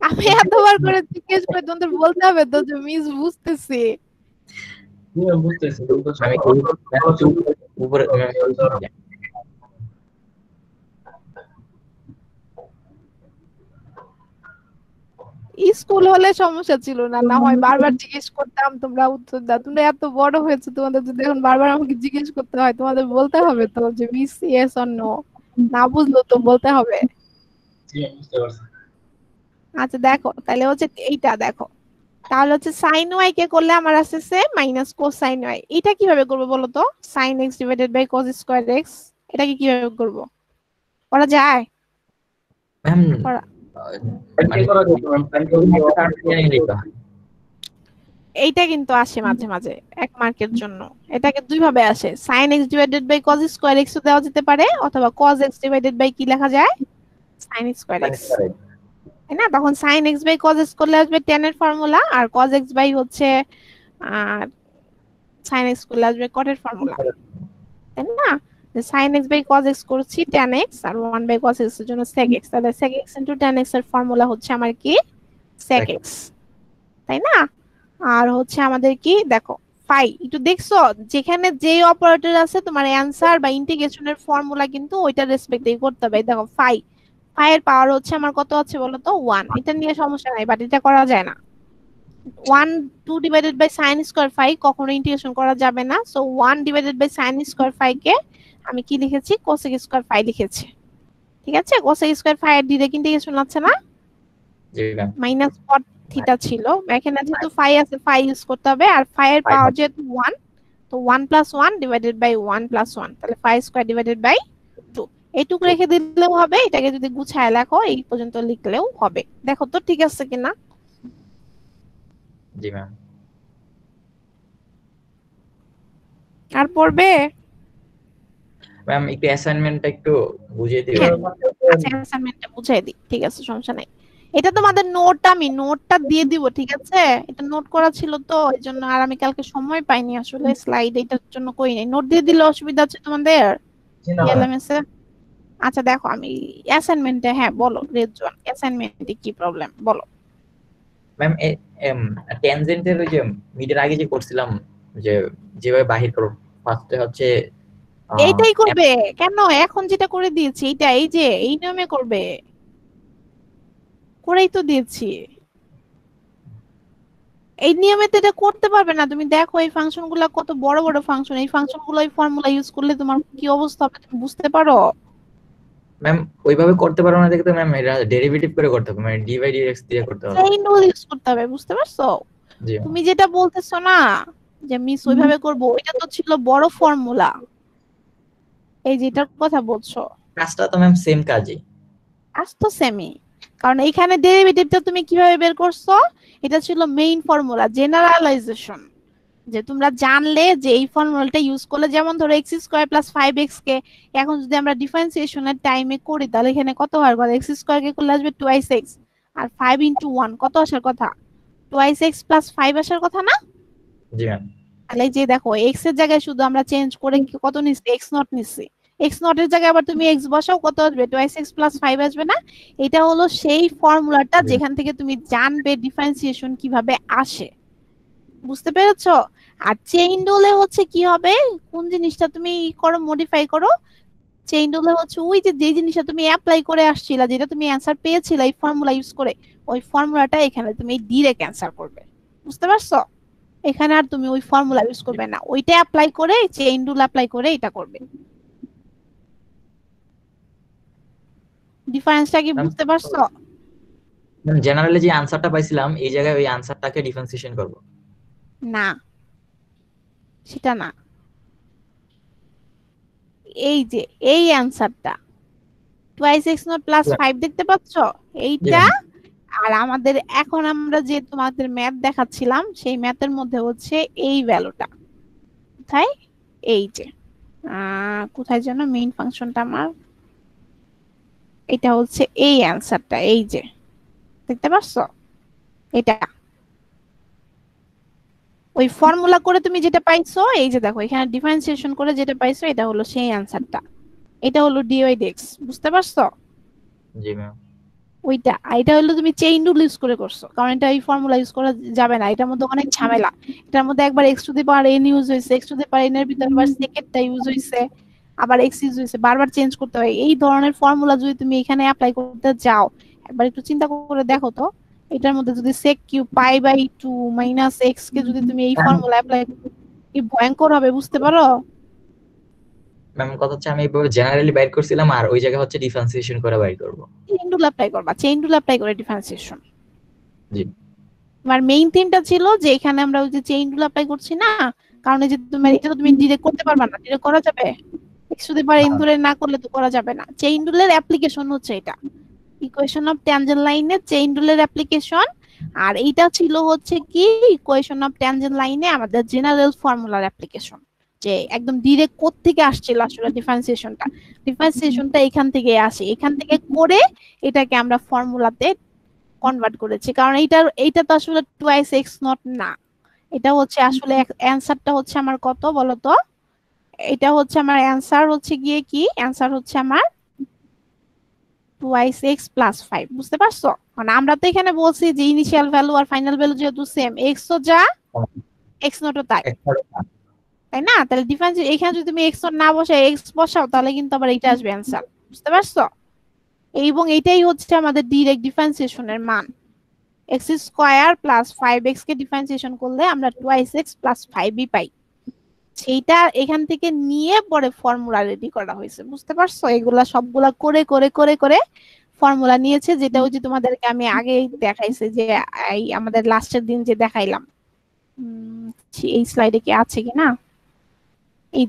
[SPEAKER 1] আমি এতবার করে জিজ্ঞেস করে তোমাদের বলতে হবে তো যে মিস বুঝতেছি।
[SPEAKER 3] বুঝতেছি
[SPEAKER 2] আমি উপরে
[SPEAKER 1] স্কুল হলে সমস্যা ছিল না, না হয় বারবার জিজ্ঞেস করতাম তোমরা উত্তর দাও। তোমরা এত বড় হয়েছে, তোমাদের যদি এখন বারবার আমাকে জিজ্ঞেস করতে হয়, তোমাদের বলতে হবে তো যে মিস ইয়েস অর নো, না বুঝলো তো বলতে হবে।
[SPEAKER 3] বুঝতে পারছি।
[SPEAKER 1] আচ্ছা দেখো তাহলে হচ্ছে এইটা দেখো, তাহলে হচ্ছে sin y কে করলে আমার আসছে মাইনাস কোসাইন y। এটা কিভাবে করবো বলো তো, sin x divided by cos square x, এটাকে কিভাবে করব, করা যায়?
[SPEAKER 2] ম্যাম
[SPEAKER 1] করা
[SPEAKER 3] কি করা যেত ম্যাম?
[SPEAKER 1] এইটা কিন্তু আসে মাঝে মাঝে 1 মার্কের জন্য। এটাকে দুই ভাবে আসে, sin x divided by cos square x ও দেওয়া যেতে পারে, অথবা cos x ডিভাইডেড বাই কি লেখা যায়, sin স্কয়ার x, তাই না? তখন sin x by cos x করলে আসবে tan এর ফর্মুলা, আর cos x বাই হচ্ছে আর sin x করলে আসবে cot এর ফর্মুলা, তাই না? যে sin x by cos x করছি tan x, আর 1/cos x এর জন্য sec x, তাহলে sec x into tan x এর ফর্মুলা হচ্ছে আমার কি sec x, তাই না? আর হচ্ছে আমাদের কি দেখো ফাই, একটু দেখছো যেখানে যে অপারেটর আছে তোমার অ্যানসার বা ইন্টিগ্রেশনের ফর্মুলা কিন্তু ওইটার রেসপেক্টেই করতে হবে। দেখো ফাই, ফাই এর পাওয়ার হচ্ছে আমার কত আছে বলো তো 1, এটা নিয়ে সমস্যা নাই, বাট এটা করা যায় না। 1 2 divided by sin square phi কখনো ইন্টিগ্রেশন করা যাবে না, so 1 divided by sin square phi কে আমি কি লিখেছি, কোসেক স্কয়ার ফাই লিখেছি। ঠিক আছে, কোসেক স্কয়ার ফাই এর ডিরেক্ট ইন্টিগ্রেশন আছে না,
[SPEAKER 2] জি ম্যাম।
[SPEAKER 1] মাইনাস কট থিটা ছিল, এখানে যেহেতু ফাই আছে ফাই ইউজ করতে হবে, আর ফাই এর পাওয়ার যেহেতু 1, তো 1 প্লাস 1 ডিভাইডেড বাই 1 প্লাস 1, তাহলে ফাই স্কয়ার ডিভাইডেড বাই 2। এইটুকু রেখে দিলেও হবে, এটাকে যদি গুছায় লেখো এই পর্যন্ত লিখলেও হবে। দেখো তো ঠিক আছে কিনা।
[SPEAKER 2] জি ম্যাম।
[SPEAKER 1] আর পড়বে?
[SPEAKER 2] ম্যাম একটু অ্যাসাইনমেন্টটা একটু বুঝিয়ে দিবেন।
[SPEAKER 1] হ্যাঁ আচ্ছা অ্যাসাইনমেন্টটা বুঝাই দিই, ঠিক আছে সমস্যা নাই। এটা তোমাদের নোটটা আমি নোটটা দিয়ে দিব, ঠিক আছে? এটা নোট করা ছিল তো এই জন্য, আর আমি কালকে সময় পাইনি আসলে স্লাইড এটার জন্য কই নাই। নোট দিয়ে দিলে অসুবিধা আছে তোমাদের এলএমএস এ? আচ্ছা দেখো আমি অ্যাসাইনমেন্টে, হ্যাঁ বলো রেজওয়ান, অ্যাসাইনমেন্টে কি প্রবলেম বলো।
[SPEAKER 2] ম্যাম ট্যানজেন্টের ওই যে মিডের আগে যে করছিলাম, যে যেভাবে বাহির করো, ফার্স্টে হচ্ছে
[SPEAKER 1] এইটাই করবে কেন, এখন যেটা করে দিয়েছি এইটা, এই যে এই নিয়মে করবে, করেই তো দিয়েছি। এই নিয়মে তো এটা করতে পারবে না তুমি। দেখো এই ফাংশন গুলা কত বড় বড় ফাংশন, এই ফাংশন গুলো এই ফর্মুলা ইউজ করলে তোমার কি অবস্থা হবে তুমি বুঝতে পারো?
[SPEAKER 2] ম্যাম ওইভাবে করতে পারো না দেখে তো ম্যাম এটা ডেরিভেটিভ করে করতে হবে, মানে ডি বাই ডিএক্স দিয়ে করতে হবে।
[SPEAKER 1] চেইন রুল ইউজ করতে হবে, বুঝতে পারছো?
[SPEAKER 2] জি
[SPEAKER 1] তুমি যেটা বলতেছো না যে মিস ওইভাবে করবো, ওইটা তো ছিল বড় ফর্মুলা, এই যেটার কথা বলছো
[SPEAKER 2] কাজটা তো ম্যাম সেম কাজই।
[SPEAKER 1] আজ তো সেমি, কারণ এইখানে ডেরিভেটিভটা তুমি কিভাবে বের করছো, এটা ছিল মেইন ফর্মুলা জেনারেলাইজেশন, যে তোমরা জানলে যে এই ফর্মুলাটা ইউজ করলে, যেমন ধরো এক্স স্কোয়ার প্লাস 5x কে এখন যদি আমরা ডিফারেন্সিয়েশনের টাইমে করি তাহলে এখানে কত হওয়ার কথা, এক্স স্কোয়ার কে করলে আসবে 2x, আর 5 ইনটু 1 কত আসার কথা, 2x প্লাস 5 আসার কথা না?
[SPEAKER 2] জি ম্যাম।
[SPEAKER 1] তাহলে এই যে দেখো এক্স এর জায়গায় শুধু আমরা চেঞ্জ করে কত নিচ্ছি, এক্স নট নিচ্ছি, এক্স নট এর জায়গায় আবার তুমি এক্স বসাও, কত আসবে 2x প্লাস 5 আসবে না? এটা হলো সেই ফর্মুলাটা যেখান থেকে তুমি জানবে ডিফারেন্সিয়েশন কিভাবে আসে, বুঝতে পেরেছো? আর চেইন রুলে হচ্ছে কি হবে, কোন জিনিসটা তুমি করো মডিফাই করো, চেইন রুলে হচ্ছে ওই যে যে জিনিসটা তুমি অ্যাপ্লাই করে আসছিলা, যেটা তুমি অ্যান্সার পেয়েছিলা এই ফর্মুলা ইউজ করে, ওই ফর্মুলাটা এখানে তুমি ডিরেক্ট অ্যান্সার করবে। বুঝতে পারছো? এখানে আর তুমি ওই ফর্মুলা ইউজ করবে না, ওইটা অ্যাপ্লাই করে চেইন রুল অ্যাপ্লাই করে এটা করবে। ডিফারেন্সটা কি
[SPEAKER 2] ম্যাম
[SPEAKER 1] বুঝতে পারছো?
[SPEAKER 2] জেনারেলি যে আনসারটা পাইছিলাম এই জায়গায় ওই আনসারটাকে ডিফারেন্সিয়েশন করব।
[SPEAKER 1] না, সেটা না। এই যে এই অ্যান্সারটা টুয়াইস এক্স নট প্লাস 5 দেখতে পাচ্ছ,
[SPEAKER 2] জি
[SPEAKER 1] এইটা
[SPEAKER 2] ম্যাম।
[SPEAKER 1] আর আমাদের এখন আমরা যে তোমাদের ম্যাথ দেখাচ্ছিলাম সেই ম্যাথের মধ্যে হচ্ছে এই ভ্যালুটা কোথায়, এই যে কোথায় যেন মেইন ফাংশনটা আমার, এটা হচ্ছে এই অ্যান্সারটা, এই যে দেখতে পাচ্ছো এটা, ওই ফর্মুলা করে তুমি যেটা পাইছো, এই যে দেখো এখানে ডিফারেন্সিয়েশন করে যেটা পাইছো এটা হলো সেই অ্যান্সারটা, এটা হলো dy dx। বুঝতে পারছো?
[SPEAKER 2] জি ম্যাম।
[SPEAKER 1] ওইটা আর এটা হলো তুমি চেইন রুল ইউজ করে করছো, কারণ এটা এই ফর্মুলা ইউজ করা যাবে না, এটার মধ্যে অনেক ঝামেলা। এটার মধ্যে একবার x to the power n use হয়েছে, x to the power n এর ভিতর আবার সেকেন্ডটা ইউজ হয়েছে, আবার x ইউজ হয়েছে, বারবার চেঞ্জ করতে হয়। এই ধরনের ফর্মুলা যদি তুমি এখানে অ্যাপ্লাই করতে যাও, একবার একটু চিন্তা করে দেখো তো, এটার মধ্যে যদি sec cube pi by 2 minus x কে যদি তুমি এই ফর্মুলা অ্যাপ্লাই করো, কি ভয়ঙ্কর হবে, বুঝতে পারো?
[SPEAKER 2] ম্যাম কথা হচ্ছে আমি এইভাবে জেনারেলি বাইর করছিলাম আর ওই জায়গায় হচ্ছে ডিফারেন্সিয়েশন করে বাইর করব।
[SPEAKER 1] চেইন রুল অ্যাপ্লাই করবা, চেইন রুল অ্যাপ্লাই করে ডিফারেন্সিয়েশন।
[SPEAKER 2] জি
[SPEAKER 1] আমার মেইন থিমটা ছিল যে এখানে আমরা ওই যে চেইন রুল অ্যাপ্লাই করছি না, কারণ এই যে তুমি এটা তো তুমি ডিরেক্ট করতে পারবা না, ডিরেক্ট করা যাবে x to the power n ধরে না করলে তো করা যাবে না। চেইন রুলের অ্যাপ্লিকেশন হচ্ছে এটা, ইকুয়েশন অফ ট্যানজেন্ট লাইনে চেইন রুলের অ্যাপ্লিকেশন। আর এইটা ছিল হচ্ছে কি ইকুয়েশন অফ ট্যানজেন্ট লাইনে আমাদের জেনারেল ফর্মুলার অ্যাপ্লিকেশন, যে একদম ডিরেক্ট কোথ থেকে আসছিল আসলে ডিফারেন্সিয়েশনটা, ডিফারেন্সিয়েশনটা এখান থেকে আসে, এখান থেকে করে এটাকে আমরা ফর্মুলাতে কনভার্ট করেছি। কারণ এইটা তো আসলে টুয়াইস এক্স নট না, এটা হচ্ছে আসলে অ্যানসারটা হচ্ছে আমার কত বলতো, এটা হচ্ছে আমার অ্যানসার হচ্ছে গিয়ে কি, অ্যানসার হচ্ছে আমার টুয়াইস এক্স প্লাস 5। বুঝতে পারছো? মানে আমরা তো এখানে বলছি যে ইনিশিয়াল ভ্যালু আর ফাইনাল ভ্যালু যেহেতু সেম, এক্স ও যা এক্স নটও তাই, তাই না? তাহলে ডিফারেন্স এখানে যদি তুমি এক্স নট না বসাও এক্স বসাও তাহলে কিন্তু আবার এটা আসবে অ্যানসার। বুঝতে পারছো? এবং এটাই হচ্ছে আমাদের ডিরেক্ট ডিফারেন্সিয়েশনের মান, এক্স স্কোয়ার প্লাস 5x কে ডিফারেন্সিয়েশন করলে আমরা টুয়াইস এক্স প্লাস 5ই পাই। সেইটা এখান থেকে নিয়ে পরে ফর্মুলা রেডি করা হয়েছে। বুঝতে পারছো? এগুলা সবগুলা করে করে করে করে ফর্মুলা নিয়েছে, যেটা ওই যে তোমাদেরকে আমি আগেই দেখাইছি, যে এই আমাদের লাস্টের দিন যে দেখাইলাম। এই স্লাইডে কি আছে কিনা, এই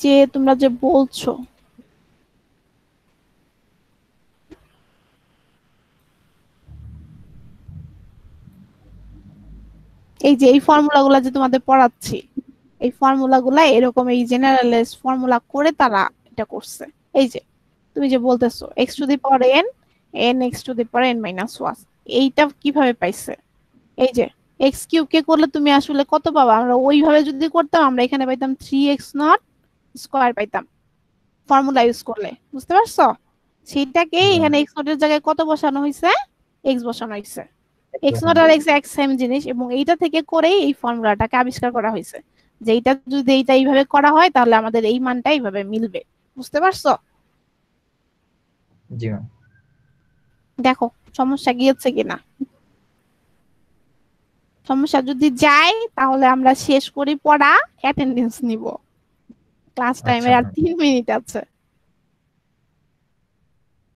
[SPEAKER 1] যে তোমরা যে বলছো, এই যে এই ফর্মুলাগুলা যে তোমাদের পড়াচ্ছি, এই ফর্মুলাগুলা এরকম এই জেনারেলাইজ ফর্মুলা করে তারা এটা করছে। এই যে তুমি যে বলতেছো x to the power n, x to the power n minus 1, এইটা কিভাবে পাইছে? এই যে x কিউব কে করলে তুমি আসলে কত পাবা, আমরা ওইভাবে যদি করতাম আমরা এখানে পাইতাম 3x নট স্কয়ার পাইতাম ফর্মুলা ইউজ করলে। বুঝতে পারছো? সেইটাকে এখানে x নট এর জায়গায় কত বসানো হয়েছে, x বসানো হয়েছে। x নট আর x এক সেম জিনিস, এবং এইটা থেকে করেই এই ফর্মুলাটাকে আবিষ্কার করা হয়েছে, যে এইটা যদি এইটা এইভাবে করা হয় তাহলে আমাদের এই মানটা এইভাবে মিলবে। বুঝতে পারছো?
[SPEAKER 2] জি ম্যাম।
[SPEAKER 1] দেখো সমস্যা গিয়েছে কিনা, সমস্যা যদি যায় তাহলে আমরা শেষ করি পড়া, অ্যাটেন্ডেন্স নিব, ক্লাস টাইমে আর 3 মিনিট আছে।